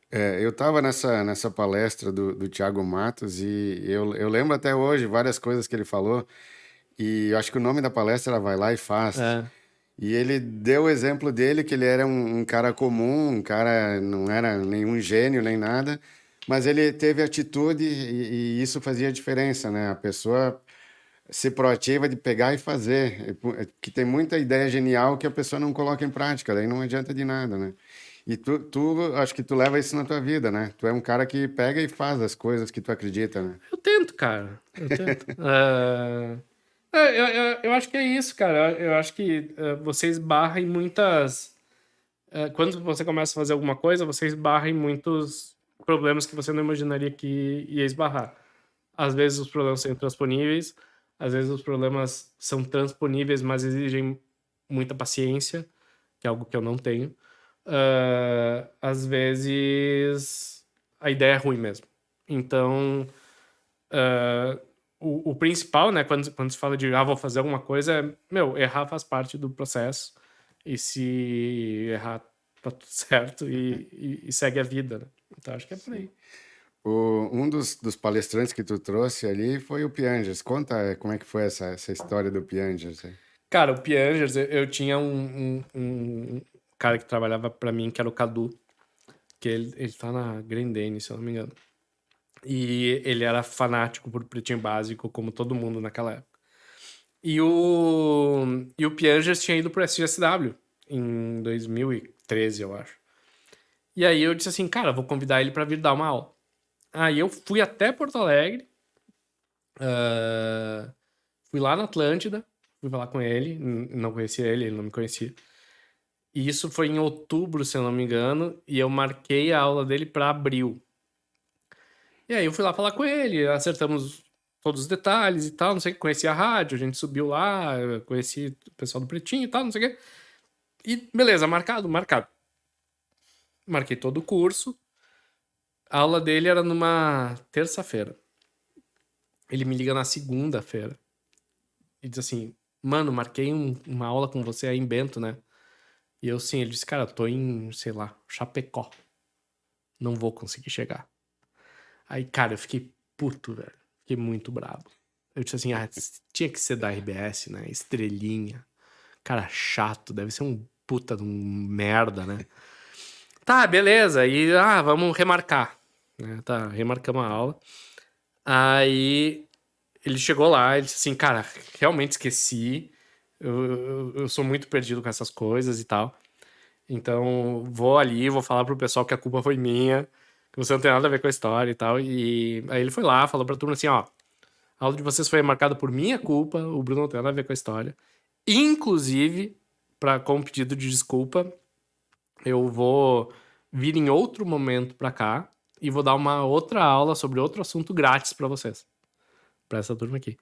Speaker 2: Eu estava nessa palestra do Thiago Matos e eu lembro até hoje várias coisas que ele falou. E eu acho que o nome da palestra era Vai Lá e Faz.
Speaker 1: É,
Speaker 2: E ele deu o exemplo dele, que ele era um cara comum, um cara não era nenhum gênio nem nada, mas ele teve atitude e isso fazia diferença, né? A pessoa ser proativa de pegar e fazer, que tem muita ideia genial que a pessoa não coloca em prática, daí não adianta de nada, né? E acho que tu leva isso na tua vida, né? Tu é um cara que pega e faz as coisas que tu acredita, né?
Speaker 1: eu tento, cara. Eu tento. Eu acho que é isso, cara. Eu acho que você esbarra em muitas. Quando você começa a fazer alguma coisa, você esbarra em muitos problemas que você não imaginaria que ia esbarrar. Às vezes os problemas são intransponíveis, às vezes os problemas são transponíveis, mas exigem muita paciência, que é algo que eu não tenho. Às vezes a ideia é ruim mesmo. Então, o principal, né, quando se fala de vou fazer alguma coisa, errar faz parte do processo. E se errar, tá tudo certo e segue a vida, né? Então acho que é por aí.
Speaker 2: Um dos palestrantes que tu trouxe ali foi o Piangers. Conta como é que foi essa história do Piangers aí.
Speaker 1: Cara, o Piangers, eu tinha um cara que trabalhava pra mim, que era o Cadu, que ele tá na Grendene, se eu não me engano. E ele era fanático por Pretinho Básico, como todo mundo naquela época. E o Piangers tinha ido pro SGSW em 2013, eu acho. E aí eu disse assim, cara, vou convidar ele pra vir dar uma aula. Aí eu fui até Porto Alegre, fui lá na Atlântida, fui falar com ele, não conhecia ele, ele não me conhecia. E isso foi em outubro, se eu não me engano, e eu marquei a aula dele para abril. E aí eu fui lá falar com ele, acertamos todos os detalhes e tal, não sei o que, conheci a rádio, a gente subiu lá, conheci o pessoal do Pretinho e tal, não sei o que. E beleza, marcado. Marquei todo o curso. A aula dele era numa terça-feira. Ele me liga na segunda-feira e diz assim, mano, marquei uma aula com você aí em Bento, né? E eu sim, ele disse, cara, tô em, sei lá, Chapecó. Não vou conseguir chegar. Aí, cara, eu fiquei puto, velho. Fiquei muito bravo. Eu disse assim, tinha que ser da RBS, né? Estrelinha. Cara chato, deve ser um puta de um merda, né? Tá, beleza. E, vamos remarcar. Né? Tá, remarcamos a aula. Aí, ele chegou lá, ele disse assim, cara, realmente esqueci. Eu sou muito perdido com essas coisas e tal. Então, vou ali, vou falar pro pessoal que a culpa foi minha, que você não tem nada a ver com a história e tal. E aí ele foi lá, falou pra turma assim, ó, a aula de vocês foi marcada por minha culpa, o Bruno não tem nada a ver com a história. Inclusive, com pedido de desculpa, eu vou vir em outro momento pra cá e vou dar uma outra aula sobre outro assunto grátis pra vocês. Pra essa turma aqui.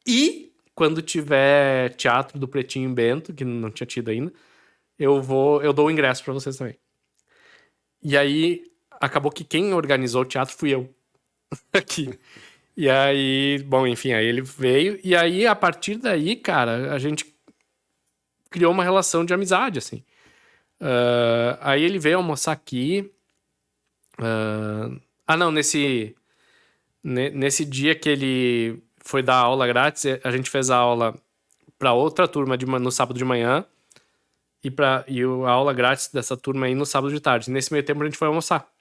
Speaker 1: E quando tiver teatro do Pretinho em Bento, que não tinha tido ainda, eu dou o ingresso pra vocês também. E aí, acabou que quem organizou o teatro fui eu. Aqui. E aí, bom, enfim, aí ele veio. E aí, a partir daí, cara, a gente criou uma relação de amizade, assim. Aí ele veio almoçar aqui. Não, nesse dia que ele foi dar aula grátis, a gente fez a aula para outra turma no sábado de manhã e a aula grátis dessa turma aí no sábado de tarde. Nesse meio tempo a gente foi almoçar.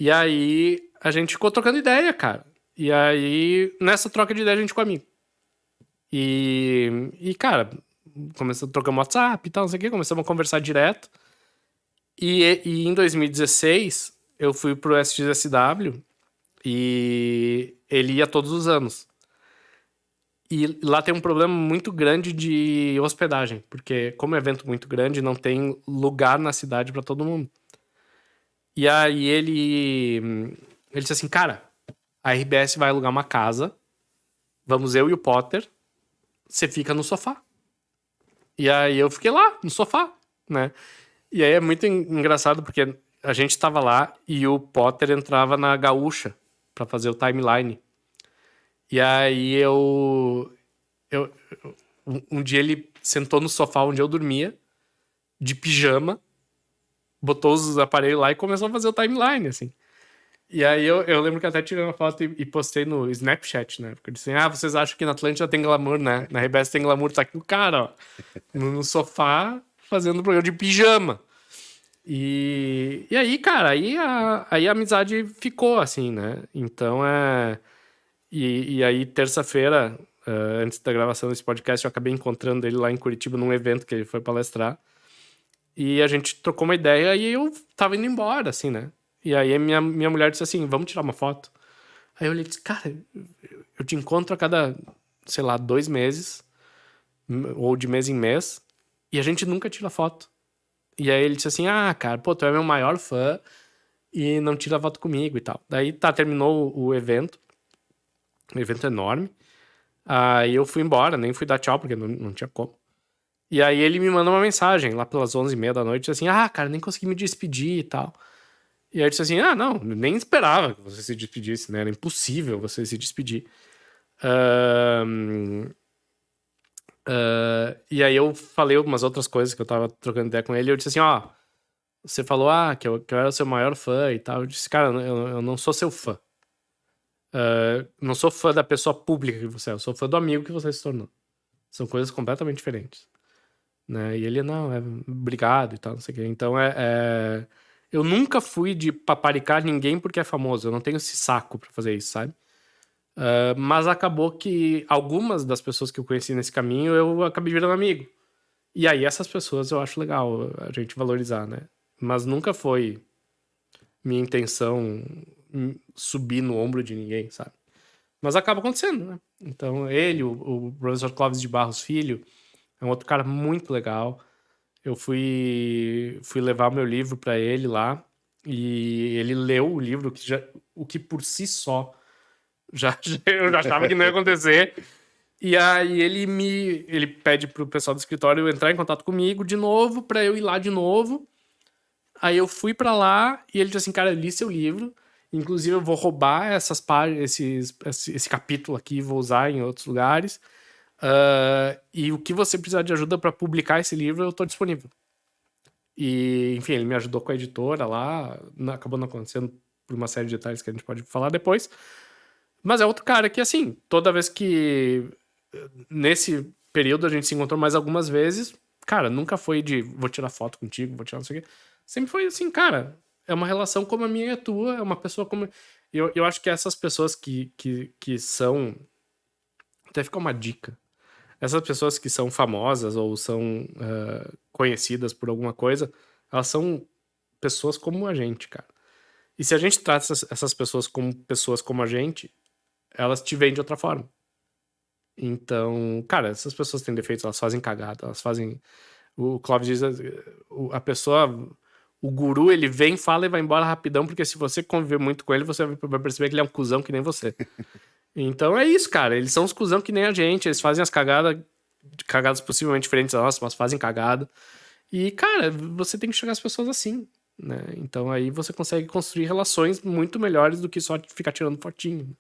Speaker 1: E aí a gente ficou trocando ideia, cara. E aí, nessa troca de ideia, a gente ficou amigo. E cara, começamos a trocar WhatsApp e tal, não sei o quê, começamos a conversar direto. E em 2016, eu fui pro SXSW e ele ia todos os anos. E lá tem um problema muito grande de hospedagem, porque como é um evento muito grande, não tem lugar na cidade pra todo mundo. E aí ele disse assim, cara, a RBS vai alugar uma casa, vamos eu e o Potter, você fica no sofá. E aí eu fiquei lá, no sofá, né? E aí é muito engraçado, porque a gente tava lá e o Potter entrava na gaúcha pra fazer o timeline. E aí um dia ele sentou no sofá onde eu dormia, de pijama, botou os aparelhos lá e começou a fazer o timeline, assim. E aí eu lembro que até tirei uma foto e postei no Snapchat, né? Porque eu disse assim, vocês acham que na Atlântida tem glamour, né? Na RBS tem glamour, tá aqui o cara, ó, no sofá, fazendo um programa de pijama. E aí, cara, aí a amizade ficou, assim, né? Então, E aí, terça-feira, antes da gravação desse podcast, eu acabei encontrando ele lá em Curitiba, num evento que ele foi palestrar. E a gente trocou uma ideia e eu tava indo embora, assim, né? E aí minha mulher disse assim, vamos tirar uma foto? Aí eu olhei e disse, cara, eu te encontro a cada, sei lá, 2 meses, ou de mês em mês, e a gente nunca tira foto. E aí ele disse assim, cara, pô, tu é meu maior fã e não tira foto comigo e tal. Daí terminou o evento. Um evento enorme. Aí eu fui embora, nem fui dar tchau, porque não tinha como. E aí ele me manda uma mensagem lá pelas 11h30 da noite, assim, cara, nem consegui me despedir e tal. E aí eu disse assim, não, nem esperava que você se despedisse, né? Era impossível você se despedir. E aí eu falei algumas outras coisas que eu tava trocando ideia com ele, e eu disse assim, você falou, que eu era o seu maior fã e tal. Eu disse, cara, eu não sou seu fã. Não sou fã da pessoa pública que você é, eu sou fã do amigo que você se tornou. São coisas completamente diferentes. Né? E ele, não, obrigado e tal, não sei o quê. Então, eu nunca fui de paparicar ninguém porque é famoso. Eu não tenho esse saco pra fazer isso, sabe? Mas acabou que algumas das pessoas que eu conheci nesse caminho, eu acabei virando amigo. E aí, essas pessoas eu acho legal a gente valorizar, né? Mas nunca foi minha intenção subir no ombro de ninguém, sabe? Mas acaba acontecendo, né? Então, ele, o professor Clóvis de Barros Filho, é um outro cara muito legal. Eu fui levar meu livro para ele lá e ele leu o livro, o que por si só eu já achava que não ia acontecer. E aí ele pede pro pessoal do escritório entrar em contato comigo de novo para eu ir lá de novo. Aí eu fui para lá e ele disse assim, cara, eu li seu livro, inclusive eu vou roubar essas páginas, esse capítulo aqui, vou usar em outros lugares. E o que você precisar de ajuda para publicar esse livro, eu tô disponível. E, enfim, ele me ajudou com a editora lá, acabou não acontecendo por uma série de detalhes que a gente pode falar depois. Mas é outro cara que, assim, toda vez que... Nesse período a gente se encontrou mais algumas vezes, cara, nunca foi de vou tirar foto contigo, vou tirar não sei o quê. Sempre foi assim, cara, é uma relação como a minha e a tua, é uma pessoa como... Eu acho que essas pessoas que são... Até fica uma dica. Essas pessoas que são famosas ou são conhecidas por alguma coisa, elas são pessoas como a gente, cara. E se a gente trata essas pessoas como a gente, elas te veem de outra forma. Então, cara, essas pessoas têm defeitos, elas fazem cagada, elas fazem... O Clóvis diz, a pessoa... O guru, ele vem, fala e vai embora rapidão, porque se você conviver muito com ele, você vai perceber que ele é um cuzão que nem você. Então é isso, cara. Eles são uns cuzão que nem a gente. Eles fazem as cagadas possivelmente diferentes da nossa, mas fazem cagada. E, cara, você tem que chegar às pessoas assim, né? Então aí você consegue construir relações muito melhores do que só ficar tirando fotinho.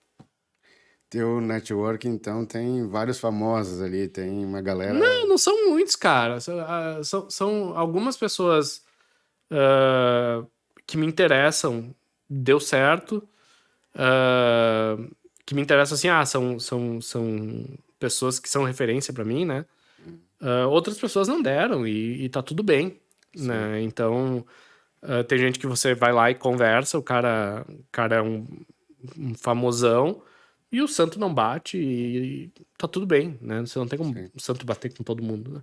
Speaker 2: teu network, então, tem vários famosos ali, tem uma galera...
Speaker 1: Não são muitos, cara. São algumas pessoas que me interessam, deu certo. ah, que me interessam assim, são pessoas que são referência pra mim, né? Outras pessoas não deram e tá tudo bem,
Speaker 2: Sim,
Speaker 1: né? Então, tem gente que você vai lá e conversa, o cara é um famosão e o santo não bate e tá tudo bem, né? Você não tem como
Speaker 2: sim.
Speaker 1: o santo bater com todo mundo, né?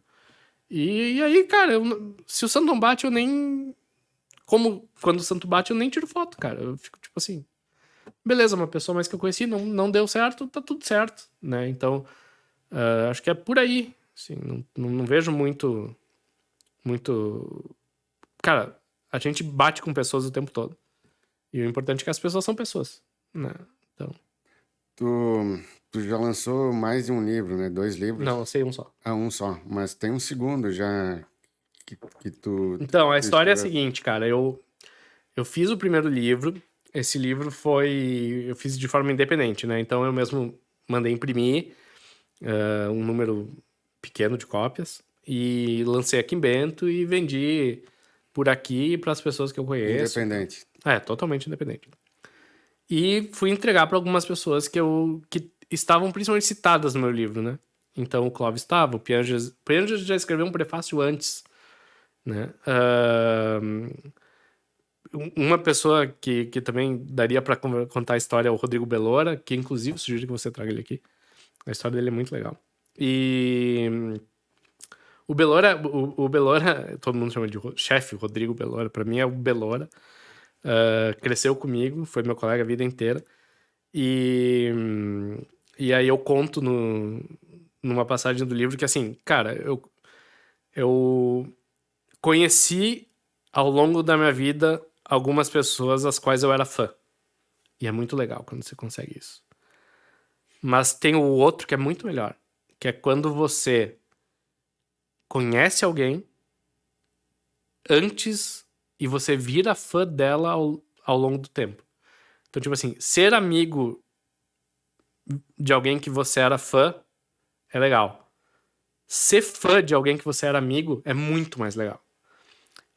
Speaker 1: E aí, cara, se o santo não bate, eu nem. Como quando o santo bate, eu nem tiro foto, cara. Eu fico tipo assim, beleza, uma pessoa mais que eu conheci, não deu certo, tá tudo certo, né? Então, acho que é por aí. Assim, não vejo muito. Muito. Cara, a gente bate com pessoas o tempo todo. E o importante é que as pessoas são pessoas, né? Então,
Speaker 2: Tu, tu já lançou mais de um livro, né? 2
Speaker 1: não, eu
Speaker 2: livros?
Speaker 1: sei um só.
Speaker 2: Ah, um só. Mas tem um segundo já que
Speaker 1: Então, a
Speaker 2: tu
Speaker 1: história é a
Speaker 2: escreveu.
Speaker 1: seguinte, cara. Eu fiz o primeiro livro. Esse livro foi. Eu fiz de forma independente, né? Então eu mesmo mandei imprimir um número pequeno de cópias e lancei aqui em Bento e vendi por aqui para as pessoas que eu conheço e tal.
Speaker 2: Independente.
Speaker 1: Totalmente independente. E fui entregar para algumas pessoas que estavam principalmente citadas no meu livro, né? Então o Clóvis estava, o Pianges já escreveu um prefácio antes, né? Uma pessoa que também daria para contar a história é o Rodrigo Belora, que inclusive sugiro que você traga ele aqui. A história dele é muito legal. E o Belora, todo mundo chama de chefe, Rodrigo Belora, para mim é o Belora. Cresceu comigo, foi meu colega a vida inteira. E, e aí eu conto numa passagem do livro que, assim, cara, eu conheci ao longo da minha vida algumas pessoas às quais eu era fã. E é muito legal quando você consegue isso. Mas tem o outro que é muito melhor, que é quando você conhece alguém antes e você vira fã dela ao longo do tempo. Então, tipo assim, ser amigo de alguém que você era fã é legal. Ser fã de alguém que você era amigo é muito mais legal.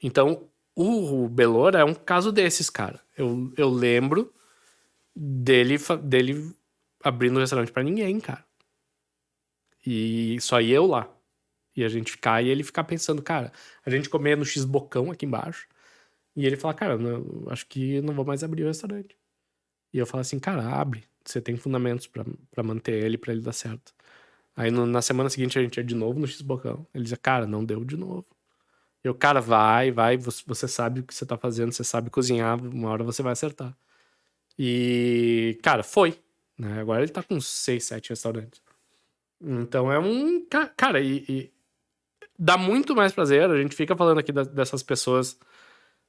Speaker 1: Então, o Belora é um caso desses, cara. Eu lembro dele abrindo o restaurante pra ninguém, cara. E só ia eu lá. E a gente ficar e ele ficar pensando, cara, a gente comer no X-Bocão aqui embaixo. E ele falar, cara, acho que não vou mais abrir o restaurante. E eu falo assim, cara, abre. Você tem fundamentos pra manter ele, pra ele dar certo. Aí na semana seguinte a gente ia de novo no X-Bocão. Ele dizia, cara, não deu de novo. Eu, cara, vai, você sabe o que você tá fazendo, você sabe cozinhar, uma hora você vai acertar. E, cara, foi. Né? Agora ele tá com 6, 7 restaurantes. Então é um. Cara, e dá muito mais prazer. A gente fica falando aqui dessas pessoas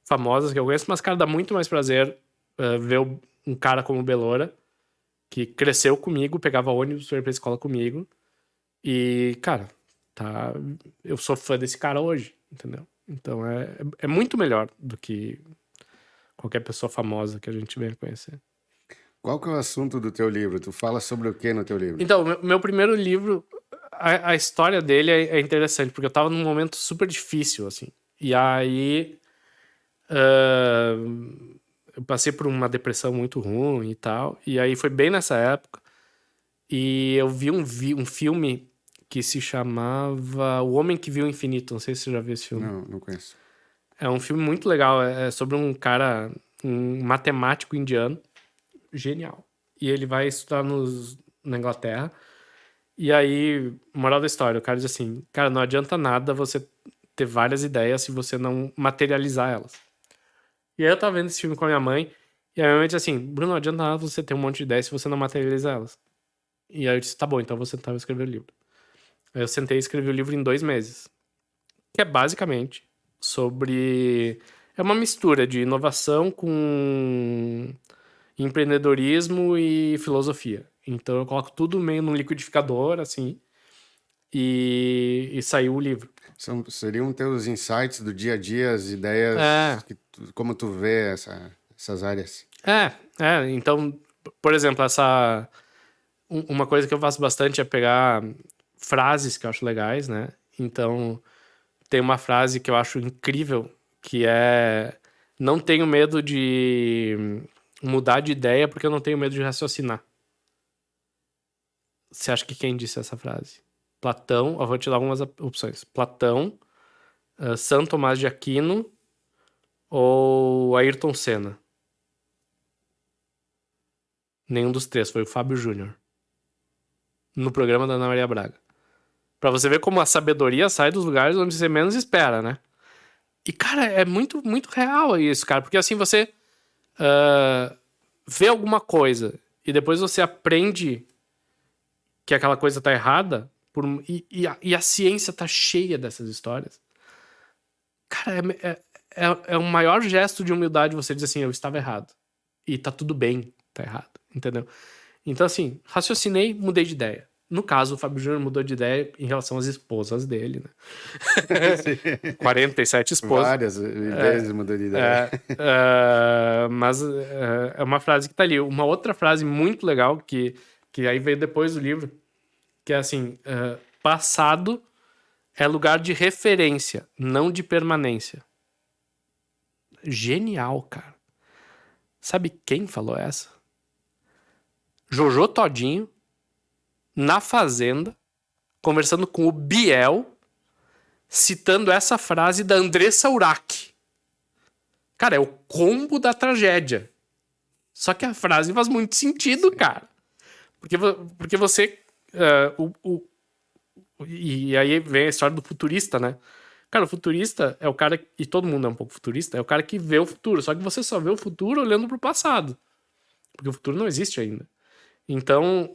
Speaker 1: famosas que eu conheço, mas, cara, dá muito mais prazer ver um cara como o Belora, que cresceu comigo, pegava ônibus pra ir pra escola comigo. E, cara, tá. Eu sou fã desse cara hoje, entendeu? Então é muito melhor do que qualquer pessoa famosa que a gente venha conhecer.
Speaker 2: Qual que é o assunto do teu livro? Tu fala sobre o que no teu livro?
Speaker 1: Então, meu primeiro livro, a história dele é interessante, porque eu tava num momento super difícil, assim. E aí. ah, eu passei por uma depressão muito ruim e tal. E aí foi bem nessa época. E eu vi um filme que se chamava O Homem que Viu o Infinito. Não sei se você já viu esse filme.
Speaker 2: Não, não conheço.
Speaker 1: É um filme muito legal. É sobre um cara, um matemático indiano. Genial. E ele vai estudar na Inglaterra. E aí, moral da história, o cara diz assim: cara, não adianta nada você ter várias ideias se você não materializar elas. E aí eu tava vendo esse filme com a minha mãe. E a minha mãe disse assim: Bruno, não adianta nada você ter um monte de ideias se você não materializar elas. E aí eu disse: tá bom, então eu vou sentar e escrever o livro. Aí eu sentei e escrevi o livro em 2 meses. Que é basicamente sobre. É uma mistura de inovação com empreendedorismo e filosofia. Então eu coloco tudo meio num liquidificador, assim, e saiu o livro.
Speaker 2: Seriam teus insights do dia a dia, as ideias,
Speaker 1: É,
Speaker 2: como tu vê essas áreas.
Speaker 1: Então, por exemplo, Uma coisa que eu faço bastante é pegar frases que eu acho legais, né? Então, tem uma frase que eu acho incrível, que é: não tenho medo de mudar de ideia porque eu não tenho medo de raciocinar. Você acha que quem disse essa frase? Platão, eu vou te dar algumas opções. Platão, Santo Tomás de Aquino ou Ayrton Senna? Nenhum dos três, foi o Fábio Júnior. No programa da Ana Maria Braga. Pra você ver como a sabedoria sai dos lugares onde você menos espera, né? E, cara, é muito, muito real isso, cara. Porque assim, você vê alguma coisa e depois você aprende que aquela coisa tá errada e a ciência tá cheia dessas histórias. Cara, é o maior gesto de humildade você dizer assim, eu estava errado. E tá tudo bem, tá errado, entendeu? Então, assim, raciocinei, mudei de ideia. No caso, o Fábio Júnior mudou de ideia em relação às esposas dele, né?
Speaker 2: Sim.
Speaker 1: 47 esposas.
Speaker 2: Várias vezes mudou de ideia.
Speaker 1: Mas é uma frase que tá ali. Uma outra frase muito legal, que aí veio depois do livro, que é assim: passado é lugar de referência, não de permanência. Genial, cara. Sabe quem falou essa? Jojo Todinho, na Fazenda, conversando com o Biel, citando essa frase da Andressa Urach. Cara, é o combo da tragédia. Só que a frase faz muito sentido, cara. Porque você... e aí vem a história do futurista, né? Cara, o futurista é o cara... E todo mundo é um pouco futurista. É o cara que vê o futuro. Só que você só vê o futuro olhando pro passado. Porque o futuro não existe ainda. Então...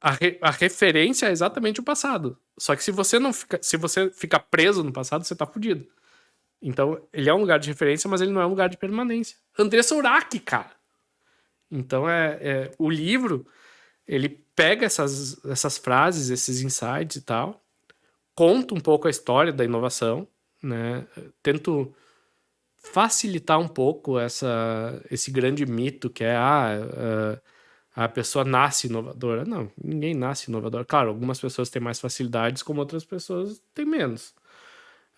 Speaker 1: a referência é exatamente o passado. Só que se você ficar preso no passado, você tá fudido. Então, ele é um lugar de referência, mas ele não é um lugar de permanência. Andressa Urach, cara. Então, o livro, ele pega essas frases, esses insights e tal, conta um pouco a história da inovação, né? Tento facilitar um pouco esse grande mito que é a pessoa nasce inovadora. Não, ninguém nasce inovador. Claro, algumas pessoas têm mais facilidades, como outras pessoas têm menos.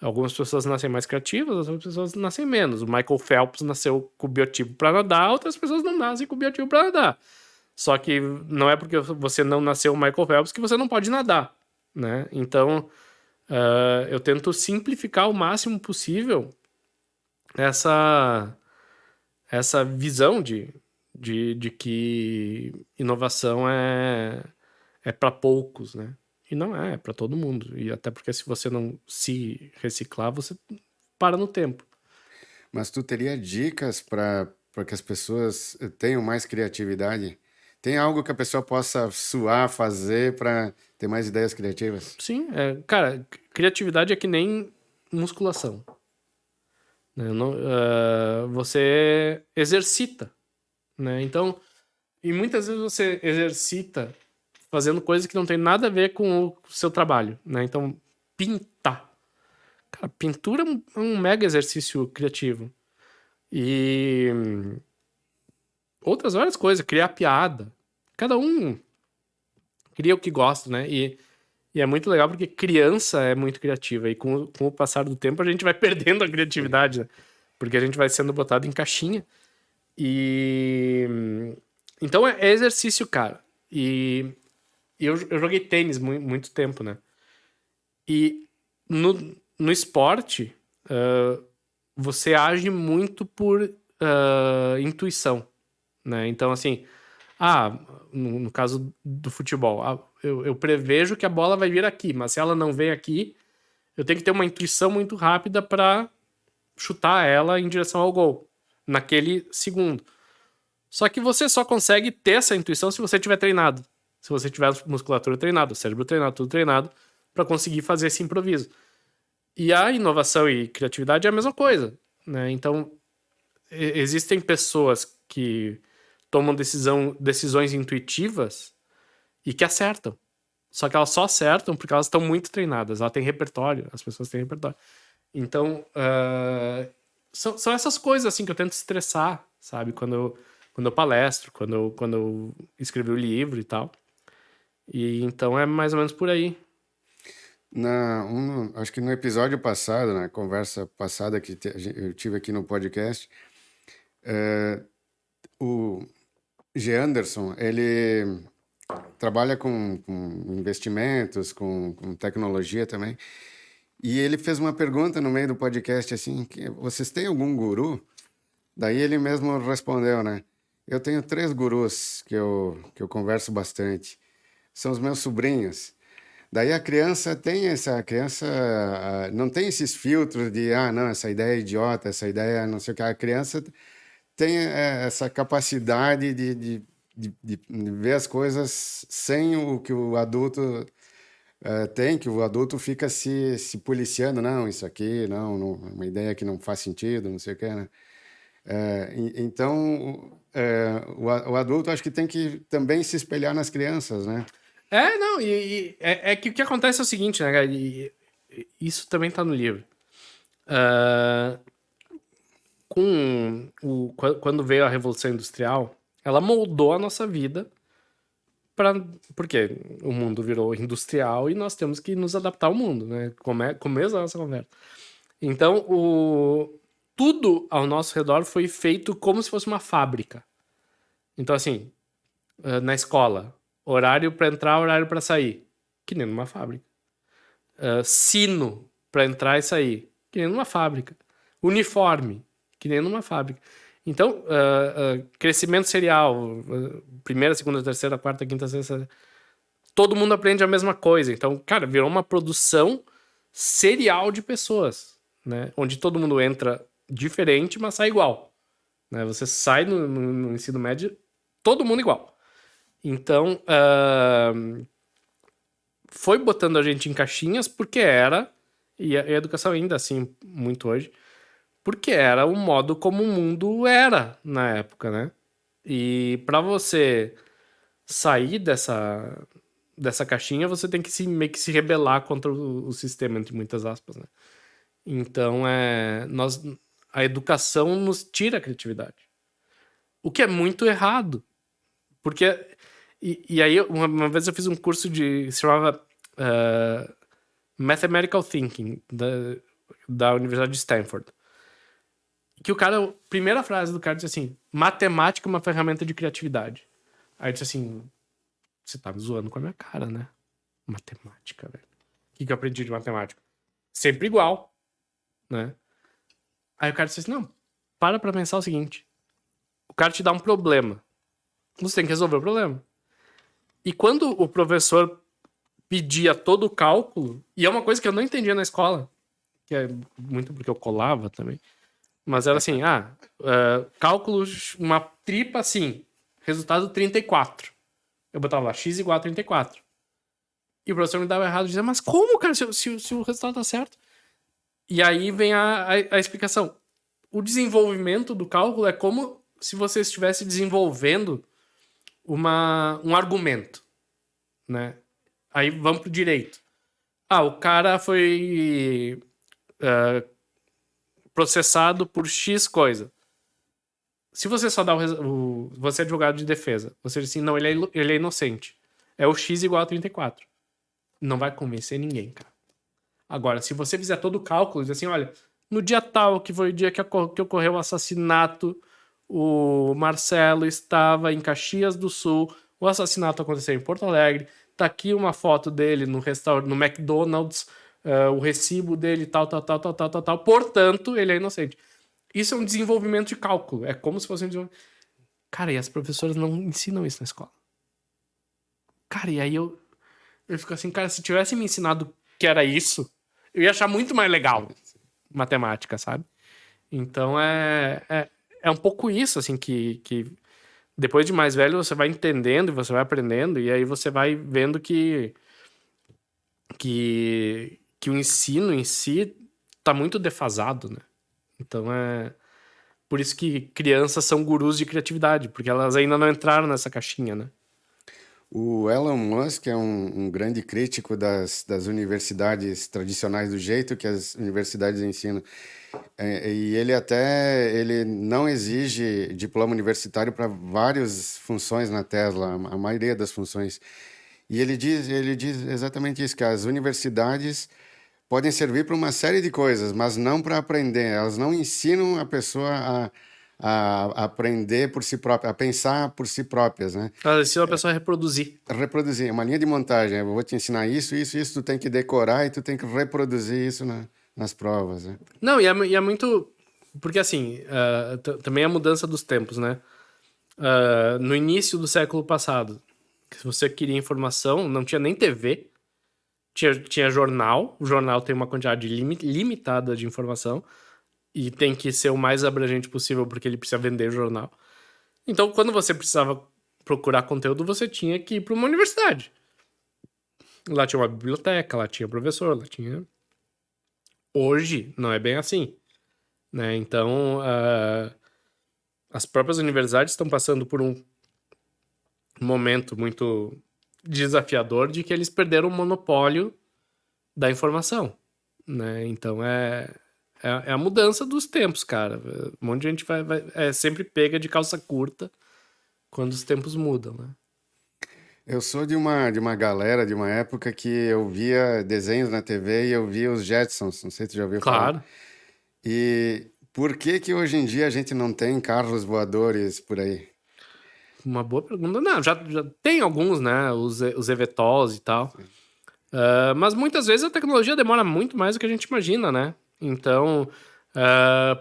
Speaker 1: Algumas pessoas nascem mais criativas, outras pessoas nascem menos. O Michael Phelps nasceu com o biotipo para nadar, outras pessoas não nascem com o biotipo para nadar. Só que não é porque você não nasceu Michael Phelps que você não pode nadar, né? Então, eu tento simplificar o máximo possível essa visão de que inovação é para poucos, né? E não é para todo mundo. E até porque se você não se reciclar, você para no tempo.
Speaker 2: Mas tu teria dicas para que as pessoas tenham mais criatividade? Tem algo que a pessoa possa suar, fazer para ter mais ideias criativas?
Speaker 1: Sim, cara, criatividade é que nem musculação. Né? Você exercita, né? Então, e muitas vezes você exercita fazendo coisas que não tem nada a ver com o seu trabalho, né? Então, pintar. Cara, pintura é um mega exercício criativo. E outras várias coisas, criar piada. Cada um cria o que gosta, né? E é muito legal porque criança é muito criativa. E com o passar do tempo a gente vai perdendo a criatividade, né? Porque a gente vai sendo botado em caixinha. E então é exercício, cara. E eu joguei tênis muito tempo, né? E no esporte, você age muito por intuição, né? Então, assim, no caso do futebol, eu prevejo que a bola vai vir aqui, mas se ela não vem aqui, eu tenho que ter uma intuição muito rápida para chutar ela em direção ao gol, naquele segundo. Só que você só consegue ter essa intuição se você tiver treinado. Se você tiver musculatura treinada, cérebro treinado, tudo treinado, para conseguir fazer esse improviso. E a inovação e criatividade é a mesma coisa, né? Então, existem pessoas que tomam decisões intuitivas e que acertam. Só que elas só acertam porque elas estão muito treinadas. Ela tem repertório, as pessoas têm repertório. Então, são essas coisas assim que eu tento estressar, sabe? Quando quando eu palestro, quando eu escrevi o livro e tal. E então é mais ou menos por aí.
Speaker 2: Acho que no episódio passado, na conversa passada que eu tive aqui no podcast, o G. Anderson, ele trabalha com investimentos, com tecnologia também. E ele fez uma pergunta no meio do podcast assim, vocês têm algum guru? Daí ele mesmo respondeu, né? Eu tenho 3 gurus que eu converso bastante. São os meus sobrinhos. Daí a criança não tem esses filtros de, não, essa ideia é idiota, essa ideia não sei o que. A criança tem essa capacidade de ver as coisas sem o que o adulto tem, que o adulto fica se policiando. Não, isso aqui, não, uma ideia que não faz sentido, não sei o que, né? Então, o adulto acho que tem que também se espelhar nas crianças, né?
Speaker 1: Não, é que o que acontece é o seguinte, né, cara? Isso também tá no livro. Quando veio a Revolução Industrial, ela moldou a nossa vida porque o mundo virou industrial e nós temos que nos adaptar ao mundo, né? Começo da nossa conversa. Então, tudo ao nosso redor foi feito como se fosse uma fábrica. Então, assim, na escola, horário para entrar, horário para sair, que nem numa fábrica. Sino para entrar e sair, que nem numa fábrica. Uniforme, que nem numa fábrica. Então, crescimento serial, primeira, segunda, terceira, quarta, quinta, sexta, todo mundo aprende a mesma coisa. Então, cara, virou uma produção serial de pessoas, né? Onde todo mundo entra diferente, mas sai igual. Né? Você sai no ensino médio, todo mundo igual. Então, foi botando a gente em caixinhas porque era, e a educação ainda assim, muito hoje, porque era o modo como o mundo era na época, né? E para você sair dessa caixinha, você tem que meio que se rebelar contra o sistema, entre muitas aspas, né? Então, a educação nos tira a criatividade. O que é muito errado. Porque... E aí, uma vez eu fiz um curso se chamava Mathematical Thinking, da Universidade de Stanford. Que a primeira frase do cara disse assim: matemática é uma ferramenta de criatividade. Aí eu disse assim: você tá me zoando com a minha cara, né? Matemática, velho. O que eu aprendi de matemática? Sempre igual, né? Aí o cara disse assim: não, para pra pensar o seguinte. O cara te dá um problema. Você tem que resolver o problema. E quando o professor pedia todo o cálculo, e é uma coisa que eu não entendia na escola, que é muito porque eu colava também, mas era assim, cálculos, uma tripa assim, resultado 34. Eu botava lá, x igual a 34. E o professor me dava errado, dizia, mas como, cara, se o resultado tá certo? E aí vem a explicação. O desenvolvimento do cálculo é como se você estivesse desenvolvendo um argumento, né? Aí vamos pro direito. O cara foi processado por X coisa. Se você só dá você é advogado de defesa, você diz assim, não, ele é inocente. É o X igual a 34. Não vai convencer ninguém, cara. Agora, se você fizer todo o cálculo, diz assim, olha, no dia tal, que foi o dia que ocorreu o assassinato, o Marcelo estava em Caxias do Sul, o assassinato aconteceu em Porto Alegre, tá aqui uma foto dele no McDonald's, o recibo dele, tal. Portanto, ele é inocente. Isso é um desenvolvimento de cálculo. É como se fosse um desenvolvimento... Cara, e as professoras não ensinam isso na escola. Cara, e aí eu fico assim, cara, se tivesse me ensinado que era isso, eu ia achar muito mais legal matemática, sabe? Então é um pouco isso, assim, que depois de mais velho você vai entendendo e você vai aprendendo, e aí você vai vendo que o ensino em si tá muito defasado, né? Então por isso que crianças são gurus de criatividade, porque elas ainda não entraram nessa caixinha, né?
Speaker 2: O Elon Musk é um grande crítico das universidades tradicionais, do jeito que as universidades ensinam. E ele não exige diploma universitário para várias funções na Tesla, a maioria das funções. E ele diz exatamente isso, que as universidades podem servir para uma série de coisas, mas não para aprender. Elas não ensinam a pessoa a aprender por si própria, a pensar por si próprias, né?
Speaker 1: Ela ensina a pessoa a reproduzir.
Speaker 2: Reproduzir, uma linha de montagem. Eu vou te ensinar isso, isso, isso, tu tem que decorar e tu tem que reproduzir isso nas provas, né?
Speaker 1: Não, e é muito... Porque, assim, também é a mudança dos tempos, né? No início do século passado, se você queria informação, não tinha nem TV, tinha jornal. O jornal tem uma quantidade limitada de informação e tem que ser o mais abrangente possível porque ele precisa vender o jornal. Então, quando você precisava procurar conteúdo, você tinha que ir para uma universidade. Lá tinha uma biblioteca, lá tinha professor, lá tinha... Hoje, não é bem assim, né? Então, as próprias universidades estão passando por um momento muito desafiador de que eles perderam o monopólio da informação, né? Então, é a mudança dos tempos, cara. Um monte de gente é sempre pega de calça curta quando os tempos mudam, né?
Speaker 2: Eu sou de uma galera, de uma época que eu via desenhos na TV e eu via os Jetsons, não sei se tu já ouviu falar.
Speaker 1: Claro.
Speaker 2: E por que que hoje em dia a gente não tem carros voadores por aí?
Speaker 1: Uma boa pergunta. Não, já tem alguns, né? Os eVTOLs e tal. Mas muitas vezes a tecnologia demora muito mais do que a gente imagina, né? Então,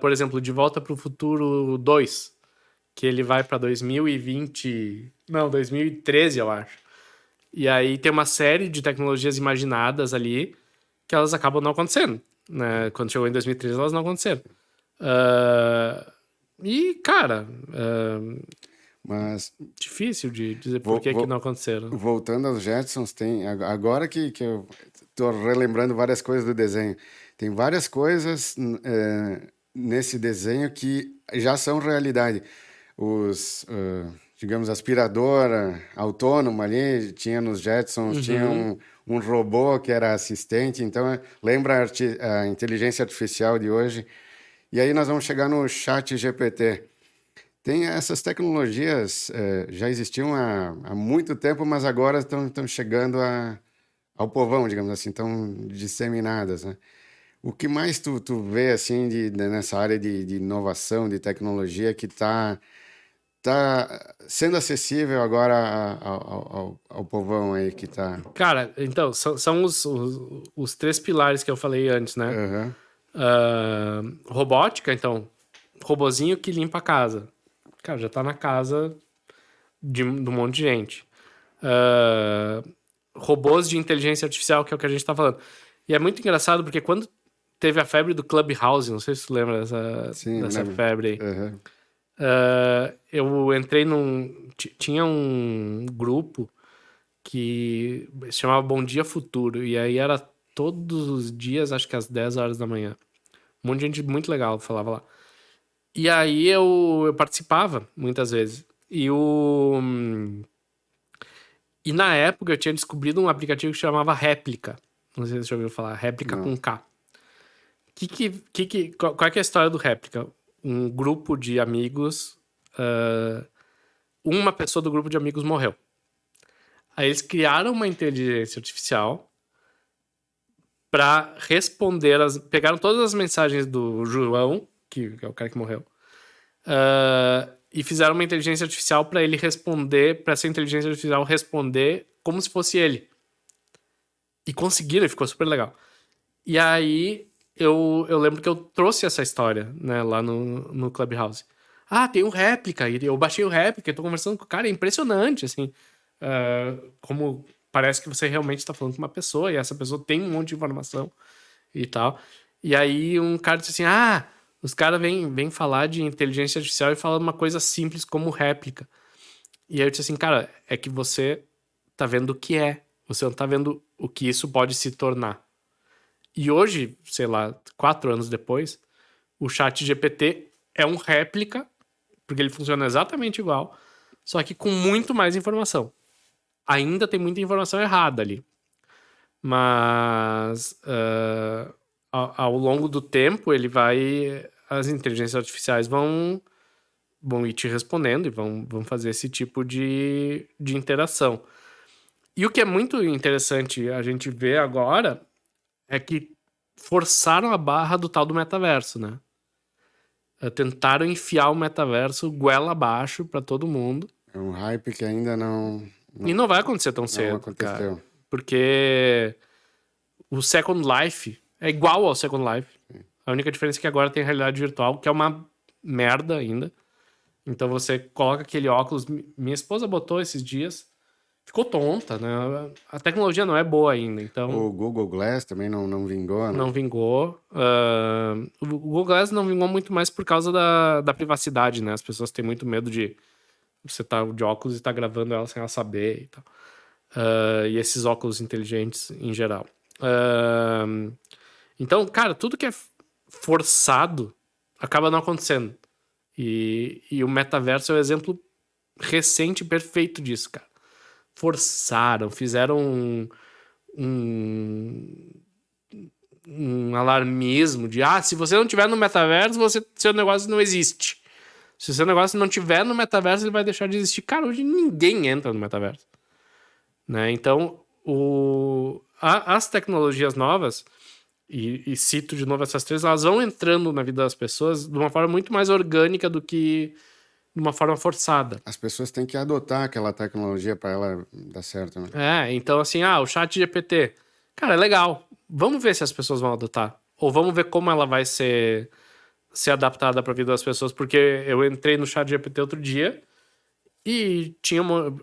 Speaker 1: por exemplo, De Volta para o Futuro 2, que ele vai para 2020... Não, 2013, eu acho. E aí tem uma série de tecnologias imaginadas ali que elas acabam não acontecendo, né? Quando chegou em 2013, elas não aconteceram. E, cara,
Speaker 2: Mas
Speaker 1: difícil de dizer por
Speaker 2: vou,
Speaker 1: que
Speaker 2: vou-
Speaker 1: não aconteceram.
Speaker 2: voltando aos Jetsons, tem agora que eu estou relembrando várias coisas do desenho. Tem várias coisas nesse desenho que já são realidade. Digamos, aspiradora autônoma ali, tinha nos Jetsons, tinha
Speaker 1: Uhum.
Speaker 2: um robô que era assistente, então lembra a inteligência artificial de hoje. E aí nós vamos chegar no chat GPT. Tem essas tecnologias, já existiam há muito tempo, mas agora estão chegando ao povão, digamos assim, estão disseminadas, né? O que mais tu vê assim nessa área de inovação, de tecnologia que tá sendo acessível agora ao povão aí que tá...
Speaker 1: Cara, então, são os três pilares que eu falei antes, né?
Speaker 2: Aham.
Speaker 1: Robótica, então, robozinho que limpa a casa. Cara, já tá na casa de um monte de gente. Ah, robôs de inteligência artificial, que é o que a gente tá falando. E é muito engraçado porque quando teve a febre do Clubhouse, não sei se tu lembra
Speaker 2: Sim,
Speaker 1: dessa
Speaker 2: lembro.
Speaker 1: febre aí.
Speaker 2: Aham.
Speaker 1: Eu entrei tinha um grupo que se chamava Bom Dia Futuro, e aí era todos os dias, acho que às 10 horas da manhã. Um monte de gente muito legal falava lá. E aí eu participava muitas vezes. E na época eu tinha descobrido um aplicativo que chamava Réplica. Não sei se você já ouviu falar, Réplica
Speaker 2: Não.
Speaker 1: com K. Qual é que é a história do Réplica? Um grupo de amigos, uma pessoa do grupo de amigos morreu. Aí eles criaram uma inteligência artificial para responder pegaram todas as mensagens do João, que é o cara que morreu, e fizeram uma inteligência artificial para ele responder, para essa inteligência artificial responder como se fosse ele. E conseguiram, e ficou super legal. E aí eu lembro que eu trouxe essa história, né, lá no Clubhouse. Ah, tem um réplica, e eu baixei o réplica, e tô conversando com o cara, é impressionante, assim, como parece que você realmente tá falando com uma pessoa, e essa pessoa tem um monte de informação e tal. E aí um cara disse assim, os caras vêm falar de inteligência artificial e falam uma coisa simples como réplica. E aí eu disse assim, cara, é que você tá vendo o que é, você não tá vendo o que isso pode se tornar. E hoje, sei lá, 4 anos depois, o chat GPT é um réplica, porque ele funciona exatamente igual, só que com muito mais informação. ainda tem muita informação errada ali. Mas ao longo do tempo, as inteligências artificiais vão ir te respondendo e vão fazer esse tipo de interação. E o que é muito interessante a gente ver agora é que forçaram a barra do tal do metaverso, né? Tentaram enfiar o metaverso goela abaixo para todo mundo.
Speaker 2: É um hype que ainda
Speaker 1: E não vai acontecer tão cedo,
Speaker 2: aconteceu.
Speaker 1: cara. Porque o Second Life é igual ao Second Life. A única diferença é que agora tem realidade virtual, que é uma merda ainda. Então você coloca aquele óculos. Minha esposa botou esses dias. Ficou tonta, né? A tecnologia não é boa ainda, então
Speaker 2: O Google Glass também não vingou, né?
Speaker 1: não vingou. O Google Glass não vingou muito mais por causa da privacidade, né? As pessoas têm muito medo de você estar de óculos e estar gravando ela sem ela saber e tal. E esses óculos inteligentes em geral. Então, cara, tudo que é forçado acaba não acontecendo. E o metaverso é o exemplo recente e perfeito disso, cara. Forçaram, fizeram um alarmismo de se você não tiver no metaverso, seu negócio não existe. Se o seu negócio não tiver no metaverso, ele vai deixar de existir. Cara, hoje ninguém entra no metaverso. Né? Então, as tecnologias novas, e cito de novo essas três, elas vão entrando na vida das pessoas de uma forma muito mais orgânica do que de uma forma forçada.
Speaker 2: As pessoas têm que adotar aquela tecnologia para ela dar certo, né?
Speaker 1: Então assim, o chat GPT. Cara, é legal. Vamos ver se as pessoas vão adotar. Ou vamos ver como ela vai ser adaptada para a vida das pessoas. Porque eu entrei no chat GPT outro dia e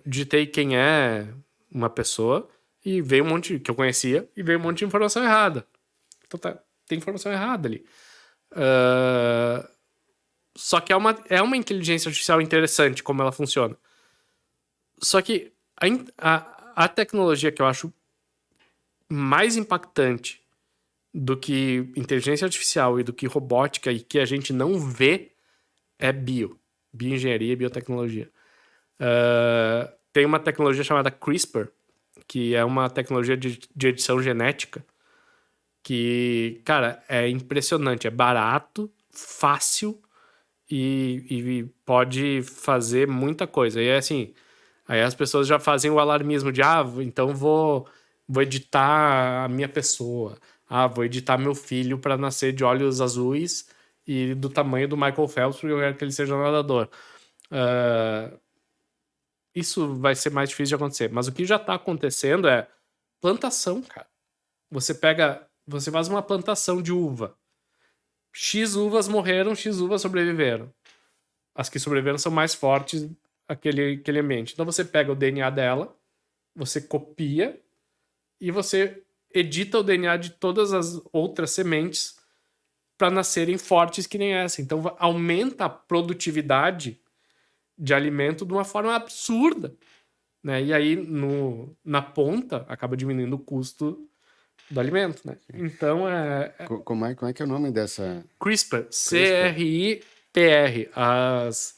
Speaker 1: digitei quem é uma pessoa e veio um monte que eu conhecia e veio um monte de informação errada. Então tem informação errada ali. Só que é uma inteligência artificial interessante como ela funciona. Só que a tecnologia que eu acho mais impactante do que inteligência artificial e do que robótica e que a gente não vê é bioengenharia e biotecnologia. Tem uma tecnologia chamada CRISPR, que é uma tecnologia de edição genética que, cara, é impressionante. É barato, fácil e pode fazer muita coisa. E é assim, aí as pessoas já fazem o alarmismo de, então vou editar a minha pessoa. Vou editar meu filho para nascer de olhos azuis e do tamanho do Michael Phelps, porque eu quero que ele seja nadador. Isso vai ser mais difícil de acontecer. Mas o que já está acontecendo é plantação, cara. Você faz uma plantação de uva. X uvas morreram, X uvas sobreviveram. As que sobreviveram são mais fortes aquele ambiente. Então você pega o DNA dela, você copia e você edita o DNA de todas as outras sementes para nascerem fortes que nem essa. Então aumenta a produtividade de alimento de uma forma absurda. Né? E aí, na ponta, acaba diminuindo o custo do alimento. Né? Então,
Speaker 2: Como é que é o nome dessa?
Speaker 1: CRISPR, CRIPR. As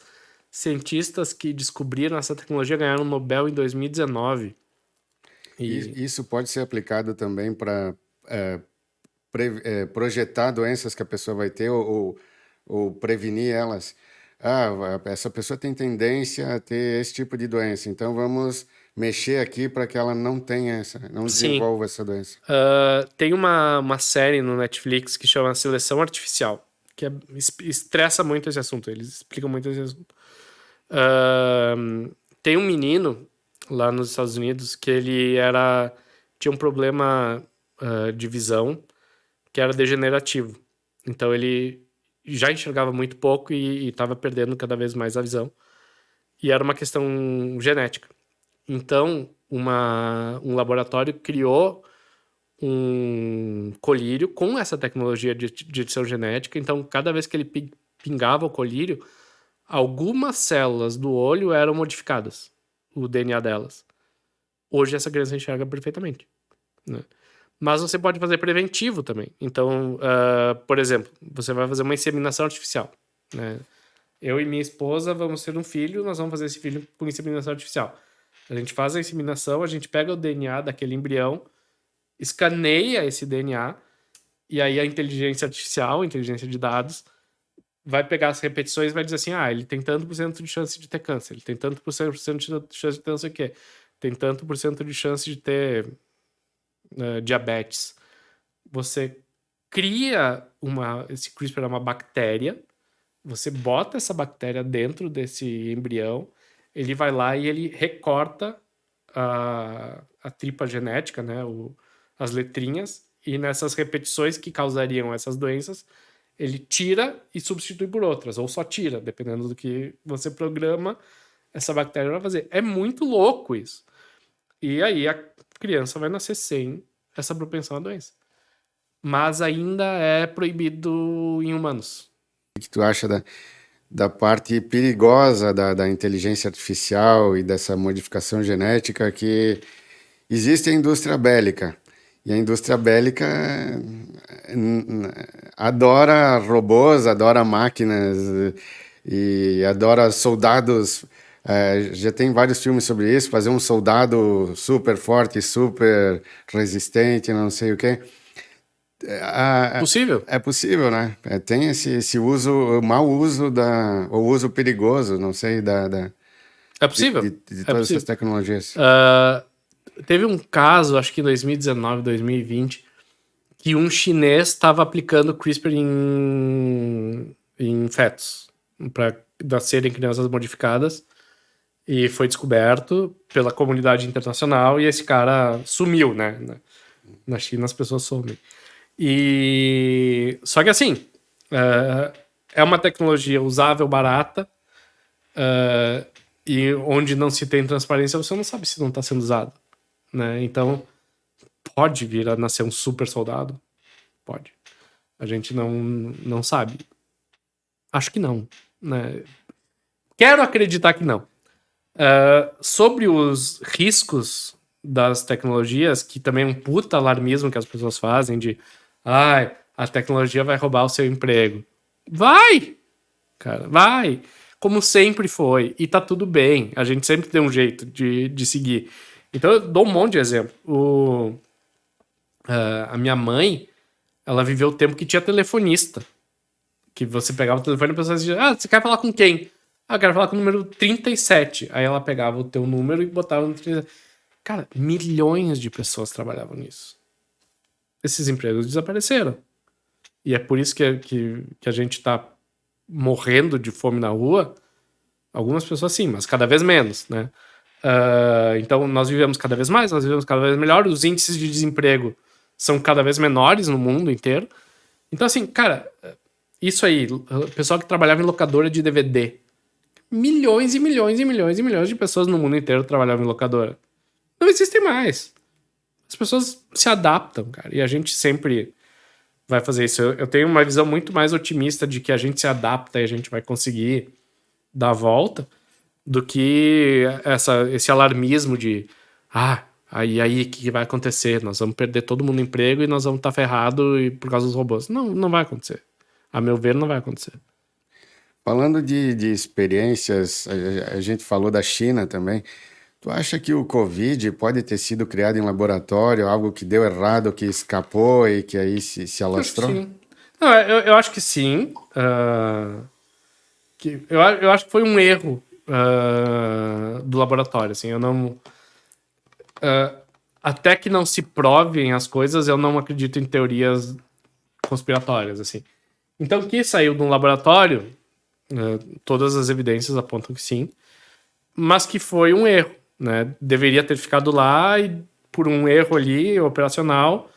Speaker 1: cientistas que descobriram essa tecnologia ganharam o Nobel em 2019.
Speaker 2: Isso pode ser aplicado também para projetar doenças que a pessoa vai ter ou prevenir elas. Essa pessoa tem tendência a ter esse tipo de doença, então vamos mexer aqui para que ela não tenha não desenvolva essa doença.
Speaker 1: Tem uma série no Netflix que chama Seleção Artificial, que estressa muito esse assunto, eles explicam muito esse assunto. Tem um menino lá nos Estados Unidos que ele tinha um problema de visão que era degenerativo. Então ele já enxergava muito pouco e estava perdendo cada vez mais a visão. E era uma questão genética. Então, um laboratório criou um colírio com essa tecnologia de edição genética. Então, cada vez que ele pingava o colírio, algumas células do olho eram modificadas, o DNA delas. Hoje essa criança enxerga perfeitamente, né? Mas você pode fazer preventivo também. Então, por exemplo, você vai fazer uma inseminação artificial, né? Eu e minha esposa vamos ter um filho, nós vamos fazer esse filho por inseminação artificial. A gente faz a inseminação, a gente pega o DNA daquele embrião, escaneia esse DNA, e aí a inteligência artificial, a inteligência de dados, vai pegar as repetições e vai dizer assim, ele tem tanto por cento de chance de ter câncer, ele tem tanto por cento de chance de ter não sei o quê, tem tanto por cento de chance de ter diabetes. Você cria esse CRISPR é uma bactéria, você bota essa bactéria dentro desse embrião, ele vai lá e ele recorta a tripa genética, né, as letrinhas, e nessas repetições que causariam essas doenças, ele tira e substitui por outras, ou só tira, dependendo do que você programa essa bactéria vai fazer. É muito louco isso. E aí a criança vai nascer sem essa propensão à doença. Mas ainda é proibido em humanos.
Speaker 2: O que tu acha da parte perigosa da inteligência artificial e dessa modificação genética que existe a indústria bélica. E a indústria bélica adora robôs, adora máquinas e adora soldados. Já tem vários filmes sobre isso, fazer um soldado super forte, super resistente, não sei o quê.
Speaker 1: Possível?
Speaker 2: É possível, né? Tem esse uso, o mau uso ou uso perigoso, não sei,
Speaker 1: É possível.
Speaker 2: de todas essas tecnologias.
Speaker 1: Teve um caso, acho que em 2019, 2020, que um chinês estava aplicando CRISPR em fetos para nascerem crianças modificadas e foi descoberto pela comunidade internacional e esse cara sumiu, né? Na China as pessoas somem. Só que assim, é uma tecnologia usável, barata, e onde não se tem transparência, você não sabe se não está sendo usado, né? Então, pode vir a nascer um super soldado? Pode. A gente não sabe. Acho que não, né? Quero acreditar que não. Sobre os riscos das tecnologias, que também é um puta alarmismo que as pessoas fazem de a tecnologia vai roubar o seu emprego. Vai! Cara, vai! Como sempre foi. E tá tudo bem. A gente sempre tem um jeito de seguir. Então eu dou um monte de exemplo. A minha mãe, ela viveu o tempo que tinha telefonista. Que você pegava o telefone e a pessoa dizia, você quer falar com quem? Eu quero falar com o número 37. Aí ela pegava o teu número e botava no 37. Cara, milhões de pessoas trabalhavam nisso. Esses empregos desapareceram. E é por isso que a gente tá morrendo de fome na rua. Algumas pessoas sim, mas cada vez menos, né? Então nós vivemos cada vez mais, nós vivemos cada vez melhor. Os índices de desemprego são cada vez menores no mundo inteiro. Então assim, cara, isso aí, o pessoal que trabalhava em locadora de DVD, milhões e milhões e milhões e milhões de pessoas no mundo inteiro trabalhavam em locadora. Não existem mais. As pessoas se adaptam, cara, e a gente sempre vai fazer isso. Eu tenho uma visão muito mais otimista de que a gente se adapta e a gente vai conseguir dar a volta do que esse alarmismo de aí, o que vai acontecer? Nós vamos perder todo mundo no emprego e nós vamos estar ferrados por causa dos robôs. Não vai acontecer. A meu ver, não vai acontecer.
Speaker 2: Falando de experiências, a gente falou da China também. Tu acha que o Covid pode ter sido criado em laboratório, algo que deu errado, que escapou e que aí se alastrou?
Speaker 1: Sim. Não, eu acho que sim. Eu acho que foi um erro do laboratório. Assim, eu não. Até que não se provem as coisas, eu não acredito em teorias conspiratórias. Assim. Então, o que saiu de um laboratório, todas as evidências apontam que sim, mas que foi um erro. Né? Deveria ter ficado lá e, por um erro ali operacional,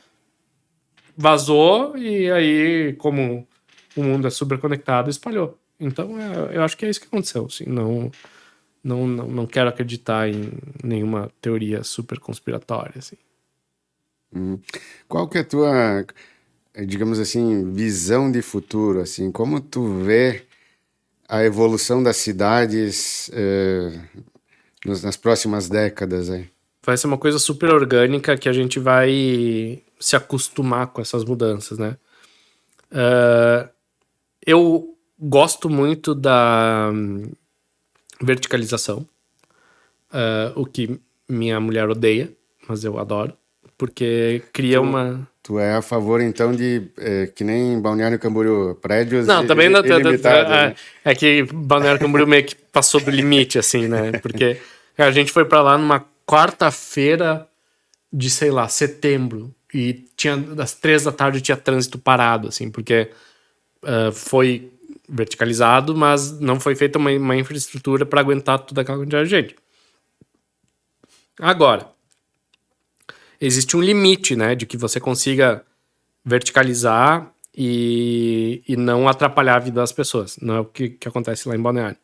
Speaker 1: vazou e aí, como o mundo é super conectado, espalhou. Então, eu acho que é isso que aconteceu. Assim, não quero acreditar em nenhuma teoria super conspiratória. Assim.
Speaker 2: Qual que é a tua, digamos assim, visão de futuro? Assim, como tu vê a evolução das cidades nas próximas décadas aí?
Speaker 1: Vai ser uma coisa super orgânica que a gente vai se acostumar com essas mudanças, né? Eu gosto muito da verticalização. o que minha mulher odeia, mas eu adoro, porque cria uma...
Speaker 2: Tu é a favor, então, de que nem em Balneário Camboriú, prédios
Speaker 1: Não, também não,
Speaker 2: ilimitados, né?
Speaker 1: é que Balneário Camboriú meio que passou do limite, assim, né? Porque a gente foi pra lá numa quarta-feira de, sei lá, setembro, e tinha, às 3 da tarde tinha trânsito parado, assim, porque foi verticalizado, mas não foi feita uma infraestrutura para aguentar toda aquela quantidade de gente. Agora, existe um limite, né, de que você consiga verticalizar e não atrapalhar a vida das pessoas. Não é o que acontece lá em Balneário.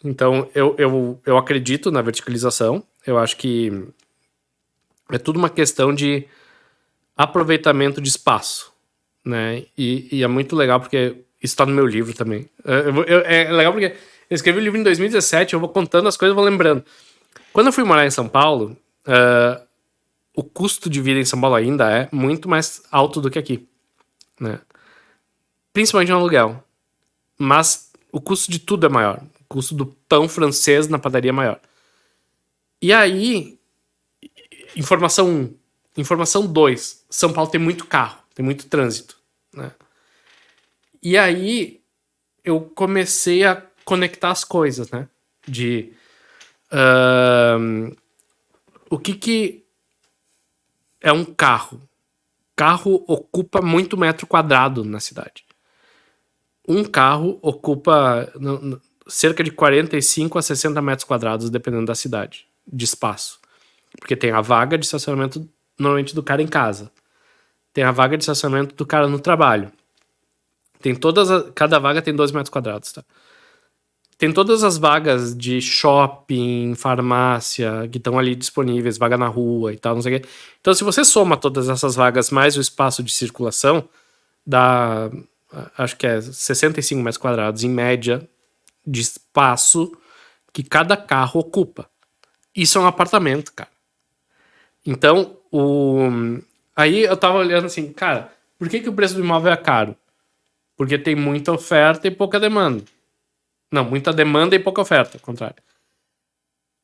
Speaker 1: Então, eu acredito na verticalização. Eu acho que é tudo uma questão de aproveitamento de espaço, né? E é muito legal porque isso tá no meu livro também. É legal porque eu escrevi o livro em 2017, eu vou contando as coisas, eu vou lembrando. Quando eu fui morar em São Paulo, o custo de vida em São Paulo ainda é muito mais alto do que aqui, né? Principalmente no aluguel. Mas o custo de tudo é maior. O custo do pão francês na padaria é maior. E aí, informação 1. Informação 2. São Paulo tem muito carro, tem muito trânsito, né? E aí, eu comecei a conectar as coisas, né? De... o que é um carro? Carro ocupa muito metro quadrado na cidade. Um carro ocupa cerca de 45 a 60 metros quadrados, dependendo da cidade, de espaço. Porque tem a vaga de estacionamento, normalmente, do cara em casa. Tem a vaga de estacionamento do cara no trabalho. Tem cada vaga tem 2 metros quadrados, tá? Tem todas as vagas de shopping, farmácia, que estão ali disponíveis, vaga na rua e tal, não sei o quê. Então, se você soma todas essas vagas mais o espaço de circulação, dá, acho que é 65 metros quadrados, em média, de espaço que cada carro ocupa. Isso é um apartamento, cara. Então, aí eu tava olhando assim, cara, por que o preço do imóvel é caro? Porque tem muita oferta e pouca demanda. Não, muita demanda e pouca oferta, ao contrário.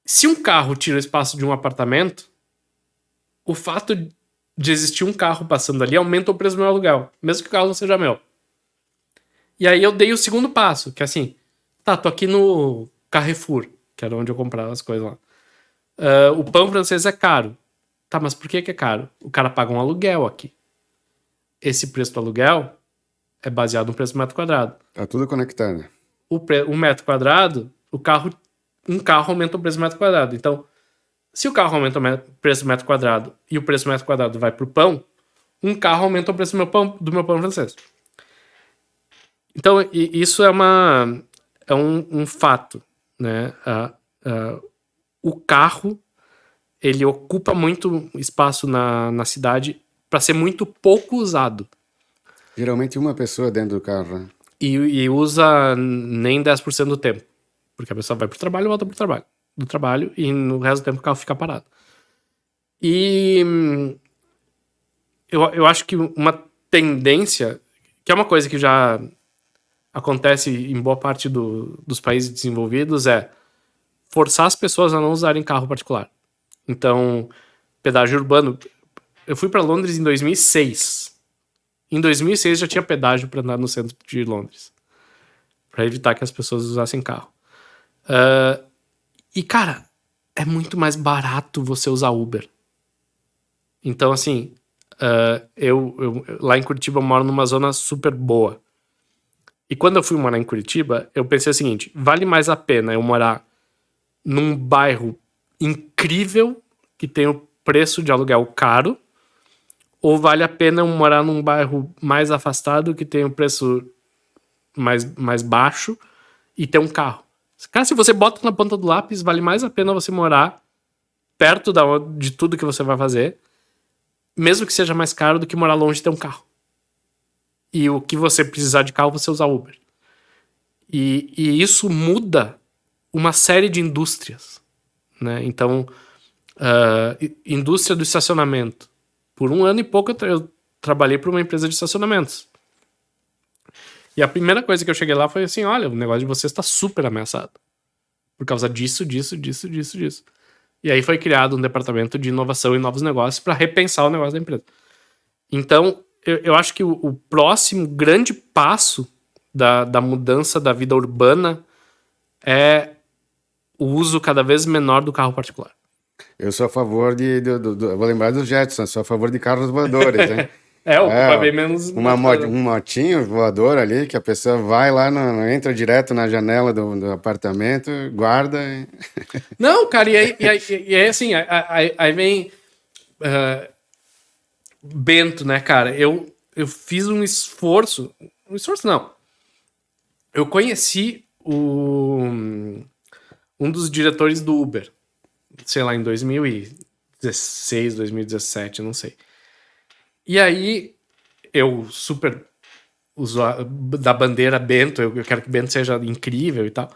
Speaker 1: Se um carro tira o espaço de um apartamento, o fato de existir um carro passando ali aumenta o preço do meu aluguel, mesmo que o carro não seja meu. E aí eu dei o segundo passo, que é assim, tá, tô aqui no Carrefour, que era onde eu comprava as coisas lá. O pão francês é caro. Tá, mas por que é caro? O cara paga um aluguel aqui. Esse preço do aluguel é baseado no preço do metro quadrado.
Speaker 2: Tá tudo conectado.
Speaker 1: O metro quadrado, um carro aumenta o preço do metro quadrado. Então, se o carro aumenta o preço do metro quadrado e o preço do metro quadrado vai pro pão, um carro aumenta o preço do meu pão francês. Então, isso é um fato, né? O carro, ele ocupa muito espaço na cidade para ser muito pouco usado.
Speaker 2: Geralmente uma pessoa dentro do carro, né?
Speaker 1: E usa nem 10% do tempo. Porque a pessoa vai pro trabalho e volta pro trabalho. Do trabalho, e no resto do tempo o carro fica parado. E eu acho que uma tendência, que é uma coisa que já acontece em boa parte dos países desenvolvidos, é forçar as pessoas a não usarem carro particular. Então, pedágio urbano... Eu fui para Londres em 2006. Em 2006 já tinha pedágio para andar no centro de Londres, para evitar que as pessoas usassem carro. E, cara, é muito mais barato você usar Uber. Então, assim, eu lá em Curitiba eu moro numa zona super boa. E quando eu fui morar em Curitiba, eu pensei o seguinte, vale mais a pena eu morar num bairro incrível, que tem o preço de aluguel caro, ou vale a pena eu morar num bairro mais afastado, que tem o preço mais baixo, e ter um carro? Cara, se você bota na ponta do lápis, vale mais a pena você morar perto de tudo que você vai fazer, mesmo que seja mais caro do que morar longe e ter um carro. E o que você precisar de carro, você usar Uber. E isso muda uma série de indústrias, né? Então, indústria do estacionamento. Por 1 ano e pouco eu trabalhei para uma empresa de estacionamentos. E a primeira coisa que eu cheguei lá foi assim, olha, o negócio de vocês está super ameaçado. por causa disso. E aí foi criado um departamento de inovação e novos negócios para repensar o negócio da empresa. Então, eu acho que o próximo grande passo da mudança da vida urbana é o uso cada vez menor do carro particular.
Speaker 2: Eu sou a favor eu vou lembrar dos Jetsons, sou a favor de carros voadores, hein?
Speaker 1: Ocupa bem menos...
Speaker 2: Um motinho voador ali, que a pessoa vai lá, entra direto na janela do apartamento, guarda...
Speaker 1: Não, cara, e aí assim, aí vem... Bento, né, cara? Eu fiz um esforço... Um esforço, não. Eu conheci um dos diretores do Uber, sei lá, em 2016, 2017, não sei. E aí, eu super usuário da bandeira Bento, eu quero que Bento seja incrível e tal.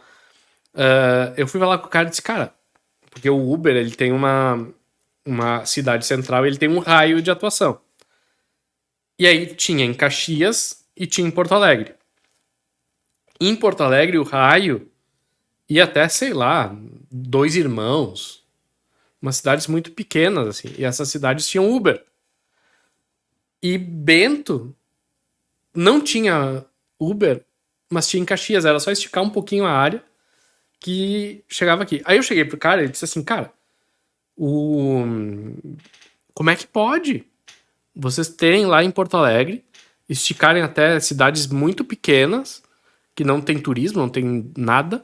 Speaker 1: Eu fui falar com o cara e disse, cara, porque o Uber, ele tem uma cidade central e ele tem um raio de atuação. E aí tinha em Caxias e tinha em Porto Alegre. Em Porto Alegre, o raio ia até, sei lá, Dois Irmãos, umas cidades muito pequenas, assim, e essas cidades tinham Uber. E Bento não tinha Uber, mas tinha em Caxias, era só esticar um pouquinho a área que chegava aqui. Aí eu cheguei pro cara e disse assim, cara, como é que pode vocês terem lá em Porto Alegre, esticarem até cidades muito pequenas, que não tem turismo, não tem nada,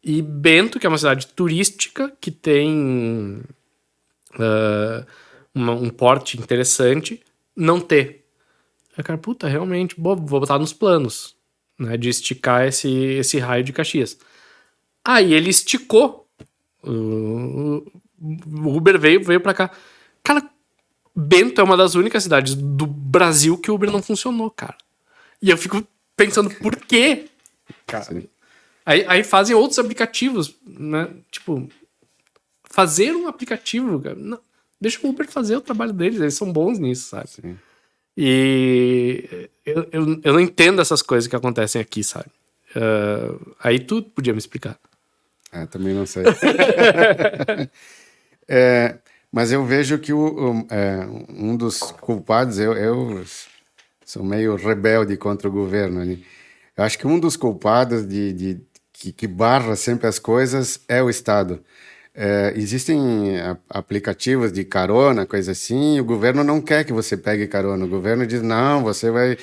Speaker 1: e Bento, que é uma cidade turística, que tem um porte interessante, não ter. Aí, cara, puta, realmente, vou botar nos planos, né, de esticar esse raio de Caxias. Aí ele esticou. O Uber veio pra cá. Cara, Bento é uma das únicas cidades do Brasil que o Uber não funcionou, cara. E eu fico pensando, por quê? Cara. Aí fazem outros aplicativos, né? Tipo, fazer um aplicativo, cara. Não, deixa o Uber fazer o trabalho deles, eles são bons nisso, sabe?
Speaker 2: Sim.
Speaker 1: E eu não entendo essas coisas que acontecem aqui, sabe? Aí tu podia me explicar.
Speaker 2: Também não sei. Mas eu vejo que um dos culpados, eu sou meio rebelde contra o governo, né? Eu acho que um dos culpados que barra sempre as coisas é o Estado. Existem aplicativos de carona, coisa assim, e o governo não quer que você pegue carona. O governo diz, não, você vai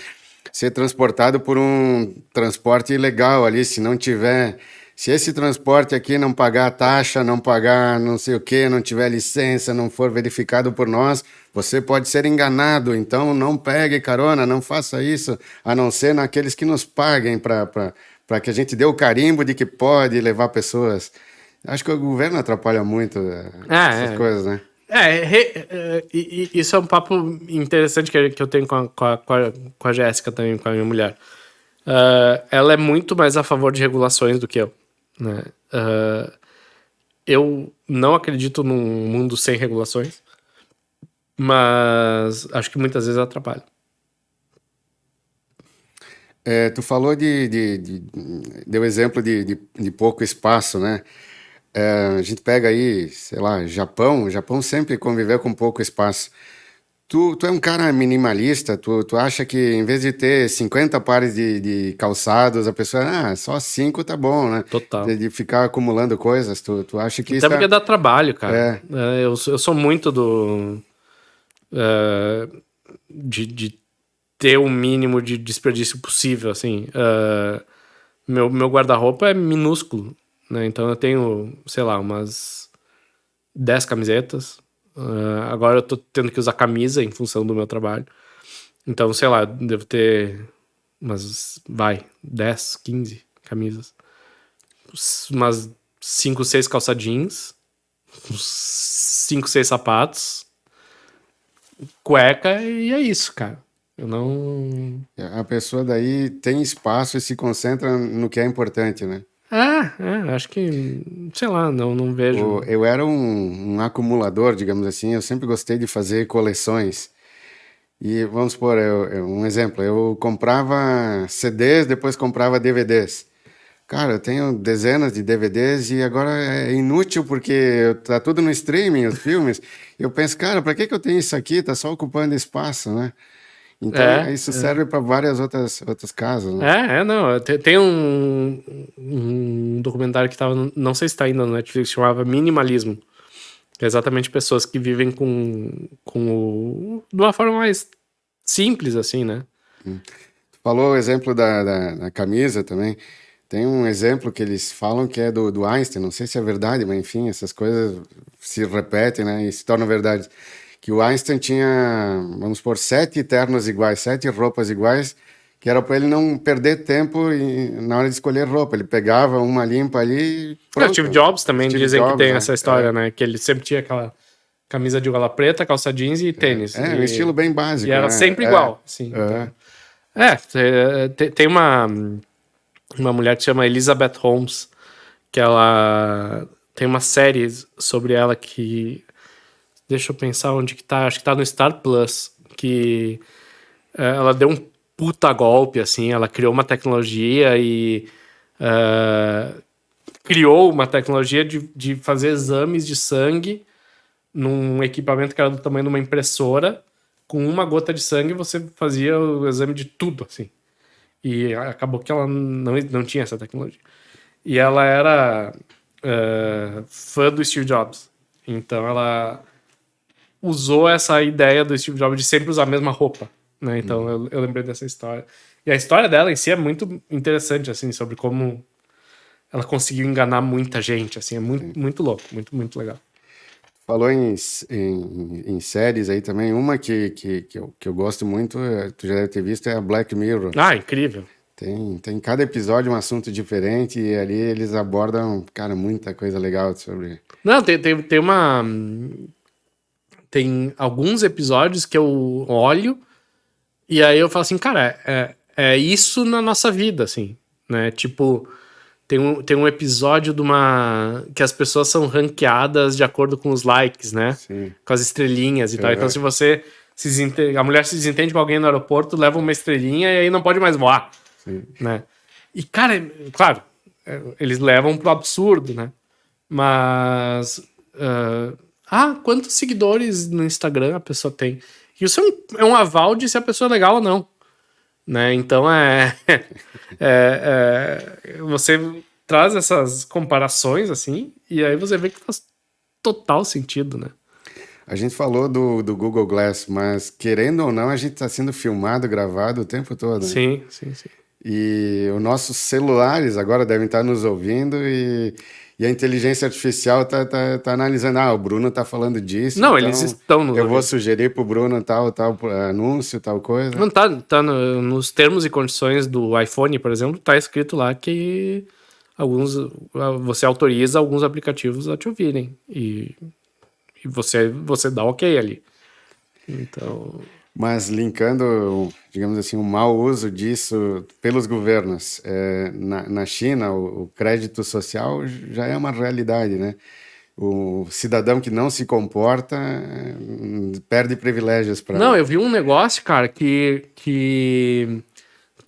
Speaker 2: ser transportado por um transporte ilegal ali, se não tiver... Se esse transporte aqui não pagar a taxa, não pagar não sei o que, não tiver licença, não for verificado por nós, você pode ser enganado. Então não pegue carona, não faça isso, a não ser naqueles que nos paguem para que a gente dê o carimbo de que pode levar pessoas. Acho que o governo atrapalha muito essas coisas, né?
Speaker 1: Isso é um papo interessante que eu tenho com a Jéssica também, com a minha mulher. Ela é muito mais a favor de regulações do que eu, né? Eu não acredito num mundo sem regulações, mas acho que muitas vezes atrapalha.
Speaker 2: Tu falou deu exemplo de pouco espaço, né? A gente pega aí, sei lá, Japão. O Japão sempre conviveu com pouco espaço. Tu é um cara minimalista, tu acha que em vez de ter 50 pares de calçados, a pessoa, só 5 tá bom, né?
Speaker 1: Total.
Speaker 2: De ficar acumulando coisas, tu acha que
Speaker 1: Até porque dá trabalho, cara.
Speaker 2: É.
Speaker 1: Eu sou muito de ter o mínimo de desperdício possível, assim. Meu guarda-roupa é minúsculo, né? Então eu tenho, sei lá, umas 10 camisetas. Agora eu tô tendo que usar camisa em função do meu trabalho. Então, sei lá, devo ter umas, 10, 15 camisas. Umas 5, 6 calça jeans. Uns 5, 6 sapatos. Cueca e é isso, cara. Eu não...
Speaker 2: A pessoa daí tem espaço e se concentra no que é importante, né?
Speaker 1: Acho que, sei lá, não vejo.
Speaker 2: Eu era um acumulador, digamos assim, eu sempre gostei de fazer coleções. E vamos supor, um exemplo, eu comprava CDs, depois comprava DVDs. Cara, eu tenho dezenas de DVDs e agora é inútil porque tá tudo no streaming, os filmes. Eu penso, cara, para que que eu tenho isso aqui? Tá só ocupando espaço, né? Então,
Speaker 1: É,
Speaker 2: isso serve para várias outras casas, né?
Speaker 1: não. Tem um documentário que tava, não sei se tá ainda no Netflix, chamava Minimalismo. Que é exatamente pessoas que vivem de uma forma mais simples, assim, né?
Speaker 2: Falou o exemplo da camisa também. Tem um exemplo que eles falam que é do Einstein, não sei se é verdade, mas enfim, essas coisas se repetem, né, e se tornam verdade. Que o Einstein tinha, vamos supor, 7 ternos iguais, 7 roupas iguais, que era para ele não perder tempo na hora de escolher roupa. Ele pegava uma limpa ali e
Speaker 1: O
Speaker 2: pronto.
Speaker 1: Steve Jobs também
Speaker 2: Steve
Speaker 1: dizem que
Speaker 2: Jobs,
Speaker 1: tem
Speaker 2: né?
Speaker 1: essa história, né? Que ele sempre tinha aquela camisa de gola preta, calça jeans e tênis.
Speaker 2: É um estilo bem básico,
Speaker 1: E era
Speaker 2: né?
Speaker 1: sempre igual, assim. Então. Tem uma mulher que se chama Elizabeth Holmes, que ela tem uma série sobre ela que... Deixa eu pensar onde que tá. Acho que tá no Star Plus. Que ela deu um puta golpe, assim. Ela criou uma tecnologia e criou uma tecnologia de fazer exames de sangue num equipamento que era do tamanho de uma impressora. Com uma gota de sangue você fazia o exame de tudo, assim. E acabou que ela não tinha essa tecnologia. E ela era fã do Steve Jobs. Então ela usou essa ideia do Steve Jobs de sempre usar a mesma roupa, né? Então eu lembrei dessa história. E a história dela em si é muito interessante, assim, sobre como ela conseguiu enganar muita gente, assim, é muito louco, muito legal.
Speaker 2: Falou em séries aí também, uma que eu gosto muito, tu já deve ter visto, é a Black Mirror.
Speaker 1: Ah, incrível.
Speaker 2: Tem cada episódio um assunto diferente e ali eles abordam, cara, muita coisa legal sobre...
Speaker 1: Não, tem alguns episódios que eu olho e aí eu falo assim, cara, é isso na nossa vida, assim, né? Tipo, tem um episódio que as pessoas são ranqueadas de acordo com os likes, né?
Speaker 2: Sim.
Speaker 1: Com as estrelinhas e tal. Então, se você a mulher se desentende com alguém no aeroporto, leva uma estrelinha e aí não pode mais voar,
Speaker 2: Sim.
Speaker 1: né? E, cara, claro, eles levam pro absurdo, né? Mas... quantos seguidores no Instagram a pessoa tem? Isso é um aval de se a pessoa é legal ou não, né? Então você traz essas comparações assim e aí você vê que faz total sentido, né?
Speaker 2: A gente falou do Google Glass, mas querendo ou não, a gente está sendo filmado, gravado o tempo todo, né?
Speaker 1: Sim.
Speaker 2: E os nossos celulares agora devem estar nos ouvindo e a inteligência artificial tá analisando. O Bruno tá falando disso.
Speaker 1: Não,
Speaker 2: então
Speaker 1: eles estão nos
Speaker 2: eu vou
Speaker 1: ouvindo.
Speaker 2: sugerir pro Bruno tal anúncio, tal coisa.
Speaker 1: Não tá nos termos e condições do iPhone, por exemplo, tá escrito lá que você autoriza alguns aplicativos a te ouvirem e você dá ok ali. Então,
Speaker 2: Mas linkando, digamos assim, o mau uso disso pelos governos. Na China, o crédito social já é uma realidade, né? O cidadão que não se comporta perde privilégios para...
Speaker 1: não, eu vi um negócio, cara, que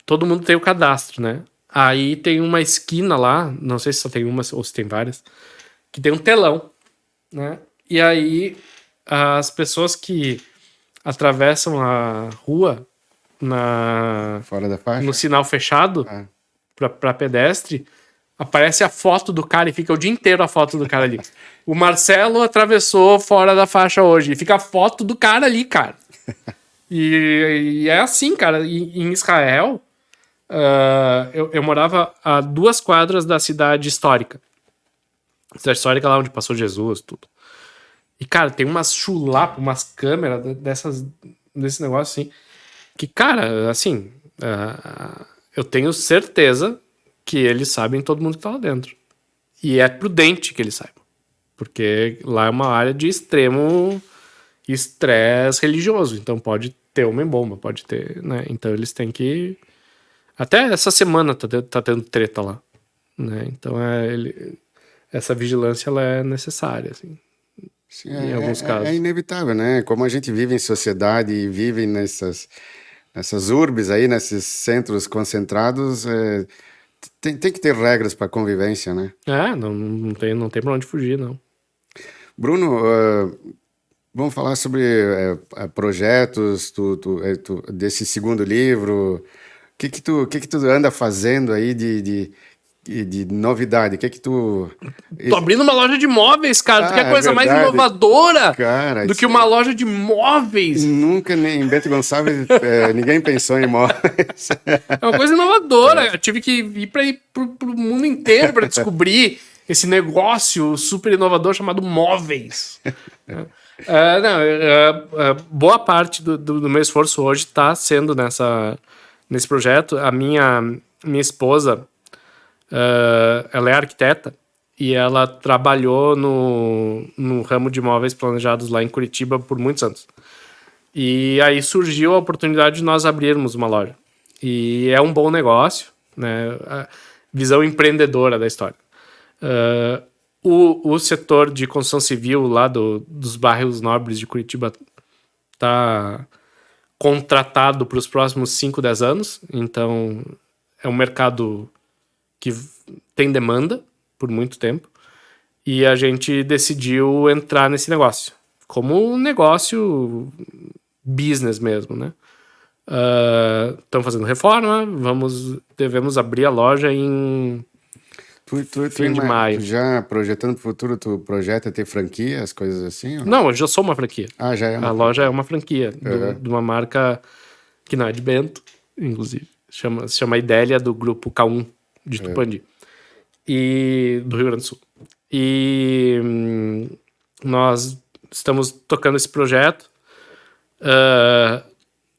Speaker 1: todo mundo tem o cadastro, né? Aí tem uma esquina lá, não sei se só tem uma ou se tem várias, que tem um telão, né? E aí as pessoas que atravessam a rua
Speaker 2: Fora da faixa?
Speaker 1: no sinal fechado pra pedestre, aparece a foto do cara e fica o dia inteiro a foto do cara ali. O Marcelo atravessou fora da faixa hoje. E fica a foto do cara ali, cara. E é assim, cara. Em Israel, eu morava a 2 quadras da cidade histórica. Cidade histórica lá onde passou Jesus, tudo. E, cara, tem umas chulapas, umas câmeras desse negócio assim. Que, cara, assim, eu tenho certeza que eles sabem todo mundo que tá lá dentro. E é prudente que eles saibam. Porque lá é uma área de extremo estresse religioso. Então pode ter homem-bomba, pode ter, né? Então eles têm que... Até essa semana tá tendo treta lá, né? Então essa vigilância ela é necessária, assim.
Speaker 2: Sim,
Speaker 1: Em alguns casos.
Speaker 2: É inevitável, né? Como a gente vive em sociedade e vive nessas urbes aí, nesses centros concentrados, Tem que ter regras para convivência, né?
Speaker 1: Não tem pra onde fugir, não.
Speaker 2: Bruno, vamos falar sobre projetos desse segundo livro. O que tu anda fazendo aí de novidade? O que tu...
Speaker 1: Tô abrindo uma loja de móveis, cara. Tu quer
Speaker 2: é
Speaker 1: coisa mais
Speaker 2: verdade.
Speaker 1: inovadora
Speaker 2: Cara,
Speaker 1: do que uma loja de móveis?
Speaker 2: Nunca nem em Bento Gonçalves ninguém pensou em móveis.
Speaker 1: É uma coisa inovadora. Eu tive que ir pro mundo inteiro para descobrir esse negócio super inovador chamado móveis. Boa parte do meu esforço hoje está sendo nesse projeto. A minha esposa, ela é arquiteta e ela trabalhou no ramo de móveis planejados lá em Curitiba por muitos anos. E aí surgiu a oportunidade de nós abrirmos uma loja. E é um bom negócio, né? A visão empreendedora da história. O setor de construção civil lá dos bairros nobres de Curitiba está contratado para os próximos 5, 10 anos. Então, é um mercado que tem demanda por muito tempo. E a gente decidiu entrar nesse negócio. Como um negócio business mesmo, né? Estamos fazendo reforma, devemos abrir a loja em fim de maio.
Speaker 2: Já projetando para o futuro, tu projeta ter franquia, as coisas assim? Ou
Speaker 1: Não, eu já sou uma franquia.
Speaker 2: já é uma
Speaker 1: A loja é uma franquia
Speaker 2: Uhum.
Speaker 1: de uma marca que não é de Bento, inclusive. Se chama Idélia, do grupo K1 de Tupandi. E do Rio Grande do Sul. E nós estamos tocando esse projeto.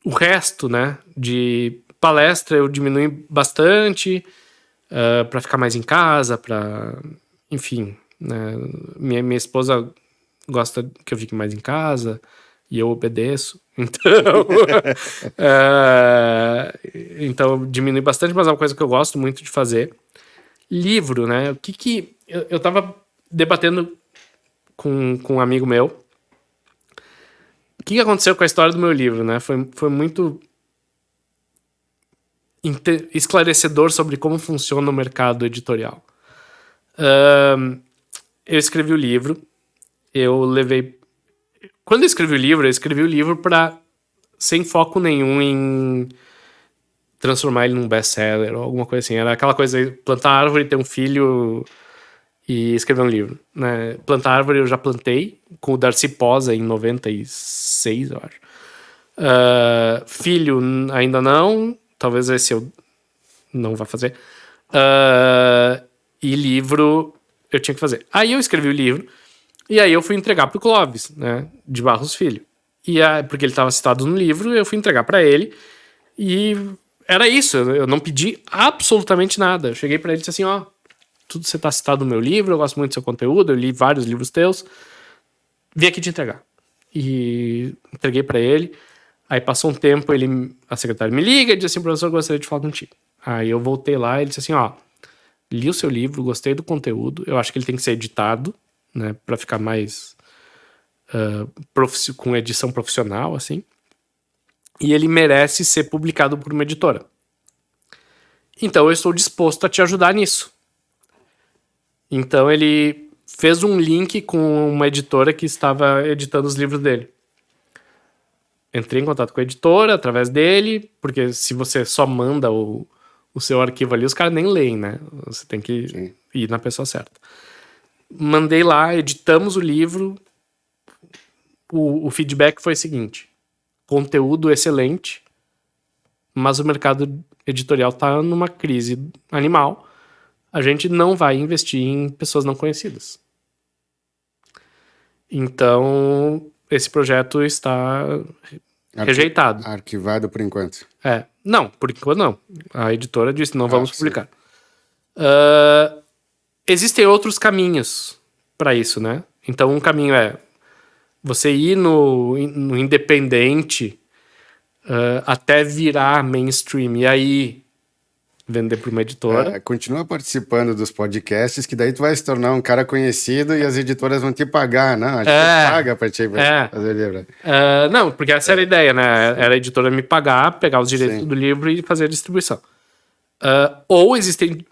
Speaker 1: O resto, né, de palestra eu diminui bastante para ficar mais em casa, enfim, né, minha esposa gosta que eu fique mais em casa e eu obedeço, então diminui bastante, mas é uma coisa que eu gosto muito de fazer. Livro, né, o que eu tava debatendo com um amigo meu. O que aconteceu com a história do meu livro, né? Foi muito esclarecedor sobre como funciona o mercado editorial. Eu escrevi o livro, Quando eu escrevi o livro sem foco nenhum em transformar ele num best-seller ou alguma coisa assim. Era aquela coisa de plantar árvore, ter um filho e escrever um livro, né? Plantar árvore eu já plantei com o Darcy Posa em 96, eu acho. Filho ainda não, talvez esse eu não vá fazer. E livro eu tinha que fazer. Aí eu escrevi o livro e aí eu fui entregar pro Clóvis, né, de Barros Filho. Porque ele estava citado no livro, eu fui entregar para ele e era isso, eu não pedi absolutamente nada. Eu cheguei para ele e disse assim, ó, tudo você tá citado no meu livro, eu gosto muito do seu conteúdo, eu li vários livros teus, vim aqui te entregar. E entreguei para ele. Aí passou um tempo, a secretária me liga e diz assim, professor, eu gostaria de falar contigo. Aí eu voltei lá e ele disse assim, ó, li o seu livro, gostei do conteúdo, eu acho que ele tem que ser editado, né, para ficar mais com edição profissional, assim. E ele merece ser publicado por uma editora. Então eu estou disposto a te ajudar nisso. Então ele fez um link com uma editora que estava editando os livros dele. Entrei em contato com a editora através dele, porque se você só manda o seu arquivo ali, os caras nem leem, né? Você tem que ir na pessoa certa. Mandei lá, editamos o livro. O feedback foi o seguinte: conteúdo excelente, mas o mercado editorial tá numa crise animal. A gente não vai investir em pessoas não conhecidas. Então, esse projeto está rejeitado.
Speaker 2: Arquivado por enquanto.
Speaker 1: Não, por enquanto não. A editora disse, não vamos publicar. Existem outros caminhos para isso, né? Então, um caminho é você ir no independente até virar mainstream e aí vender para uma editora.
Speaker 2: Continua participando dos podcasts, que daí tu vai se tornar um cara conhecido e as editoras vão te pagar, né? A gente paga pra te fazer livro.
Speaker 1: Não, porque essa era a ideia, né? Era a editora me pagar, pegar os direitos do livro e fazer a distribuição. Ou existem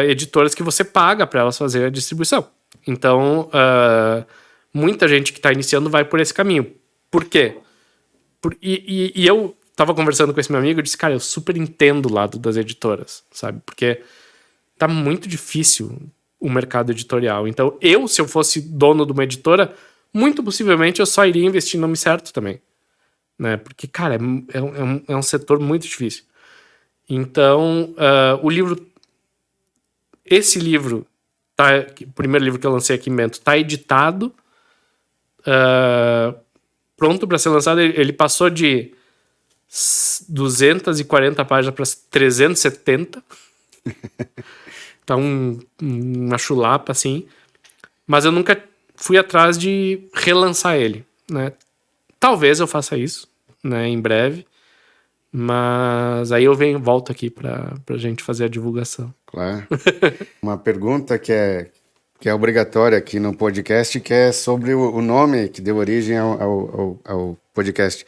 Speaker 1: editoras que você paga para elas fazerem a distribuição. Então, muita gente que está iniciando vai por esse caminho. Por quê? E eu tava conversando com esse meu amigo e disse, cara, eu super entendo o lado das editoras, sabe? Porque tá muito difícil o mercado editorial. Então, se eu fosse dono de uma editora, muito possivelmente eu só iria investir no nome certo também. Né? Porque, cara, é um setor muito difícil. Então, esse livro, o primeiro livro que eu lancei aqui em Bento, tá editado, pronto para ser lançado. Ele passou de 240 páginas para 370. Tá uma chulapa, assim. Mas eu nunca fui atrás de relançar ele, né? Talvez eu faça isso, né, em breve. Mas aí eu volto aqui pra gente fazer a divulgação.
Speaker 2: Claro. Uma pergunta que é obrigatória aqui no podcast, que é sobre o nome que deu origem ao podcast.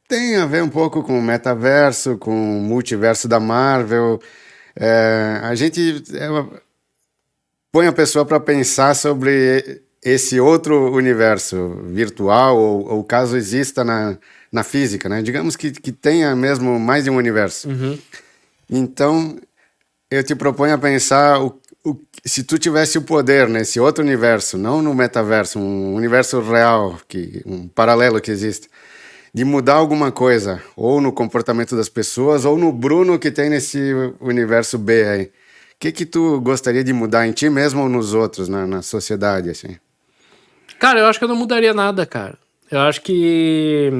Speaker 2: Tem a ver um pouco com o metaverso, com o multiverso da Marvel. A gente põe a pessoa para pensar sobre esse outro universo virtual, ou caso exista na física, né? Digamos que tenha mesmo mais de um universo.
Speaker 1: Uhum.
Speaker 2: Então, eu te proponho a pensar se tu tivesse o poder nesse outro universo, não no metaverso, um universo real, um paralelo que existe, de mudar alguma coisa, ou no comportamento das pessoas, ou no Bruno que tem nesse universo B aí. O que tu gostaria de mudar em ti mesmo ou nos outros, na sociedade, assim?
Speaker 1: Cara, eu acho que eu não mudaria nada, cara. Eu acho que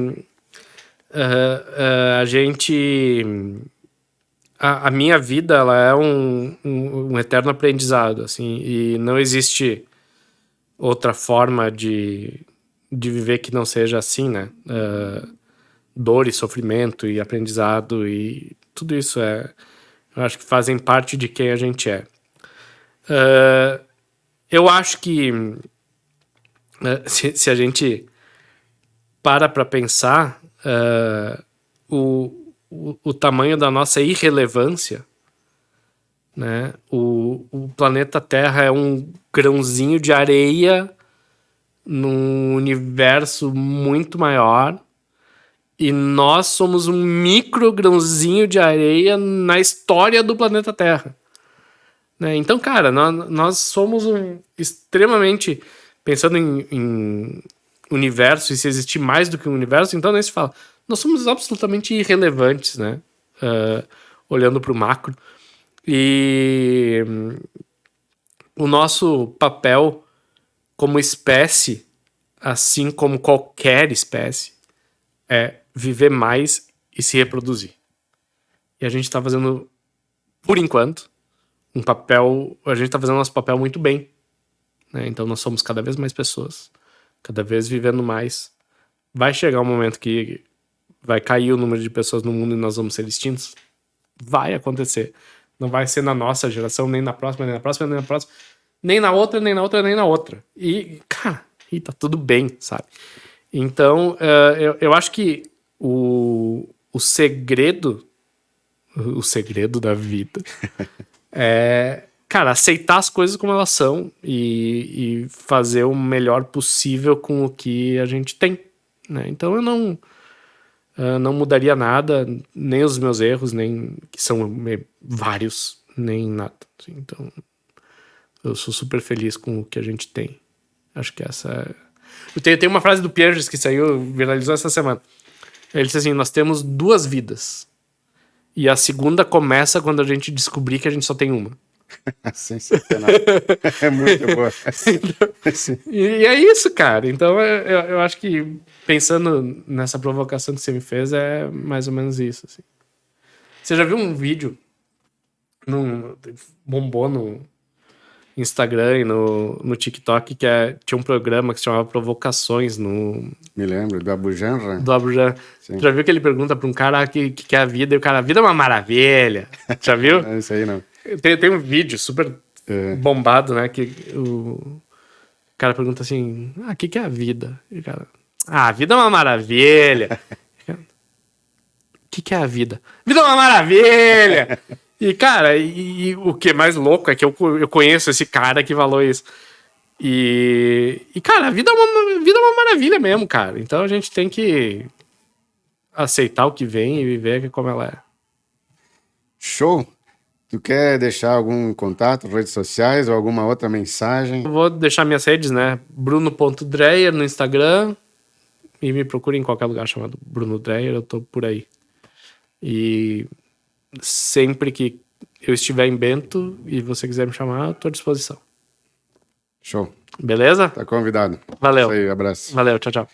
Speaker 1: a gente... A minha vida, ela é um eterno aprendizado, assim, e não existe outra forma de viver que não seja assim, né? Dor e sofrimento e aprendizado e tudo isso eu acho que fazem parte de quem a gente é. Eu acho que se a gente para pensar, o tamanho da nossa irrelevância, né? O planeta Terra é um grãozinho de areia num universo muito maior e nós somos um micro grãozinho de areia na história do planeta Terra. Né? Então, cara, nós somos extremamente... Pensando em universo, e se existir mais do que um universo, então nem se fala. Nós somos absolutamente irrelevantes, né? Olhando para o macro. E o nosso papel como espécie, assim como qualquer espécie, é viver mais e se reproduzir. E a gente está fazendo, por enquanto, a gente está fazendo nosso papel muito bem. Né? Então nós somos cada vez mais pessoas, cada vez vivendo mais. Vai chegar um momento que vai cair o número de pessoas no mundo e nós vamos ser extintos. Vai acontecer. Não vai ser na nossa geração, nem na próxima, nem na próxima, nem na próxima, nem na outra, nem na outra, nem na outra. E, cara, tá tudo bem, sabe? Então, eu acho que o segredo da vida é, cara, aceitar as coisas como elas são e fazer o melhor possível com o que a gente tem, né? Então eu não mudaria nada, nem os meus erros, nem que são vários, nem nada. Assim. Então eu sou super feliz com o que a gente tem. Acho que essa tem uma frase do Piaget que saiu, viralizou essa semana. Ele disse assim: nós temos 2 vidas. E a segunda começa quando a gente descobrir que a gente só tem uma.
Speaker 2: Sensacional. É muito boa.
Speaker 1: E é isso, cara. Então eu acho que pensando nessa provocação que você me fez é mais ou menos isso. Assim. Você já viu um vídeo bombou no Instagram e no TikTok que tinha um programa que se chamava Provocações no...
Speaker 2: Me lembro, do Abu Janra.
Speaker 1: Do Abu Janra. Já viu que ele pergunta pra um cara que é a vida e o cara, a vida é uma maravilha. Já viu?
Speaker 2: Não, isso aí não.
Speaker 1: Tem um vídeo super bombado, né? Que o cara pergunta assim: o que é a vida? E o cara, a vida é uma maravilha. que é a vida? Vida é uma maravilha! E, cara, e o que é mais louco é que eu conheço esse cara que falou isso. E cara, vida é uma maravilha mesmo, cara. Então a gente tem que aceitar o que vem e viver como ela é.
Speaker 2: Show! Tu quer deixar algum contato, redes sociais ou alguma outra mensagem?
Speaker 1: Eu vou deixar minhas redes, né? Bruno.dreyer no Instagram. E me procure em qualquer lugar chamado Bruno Dreyer, eu tô por aí. E sempre que eu estiver em Bento e você quiser me chamar, eu tô à disposição.
Speaker 2: Show.
Speaker 1: Beleza?
Speaker 2: Tá convidado.
Speaker 1: Valeu.
Speaker 2: Isso aí, abraço.
Speaker 1: Valeu, tchau, tchau.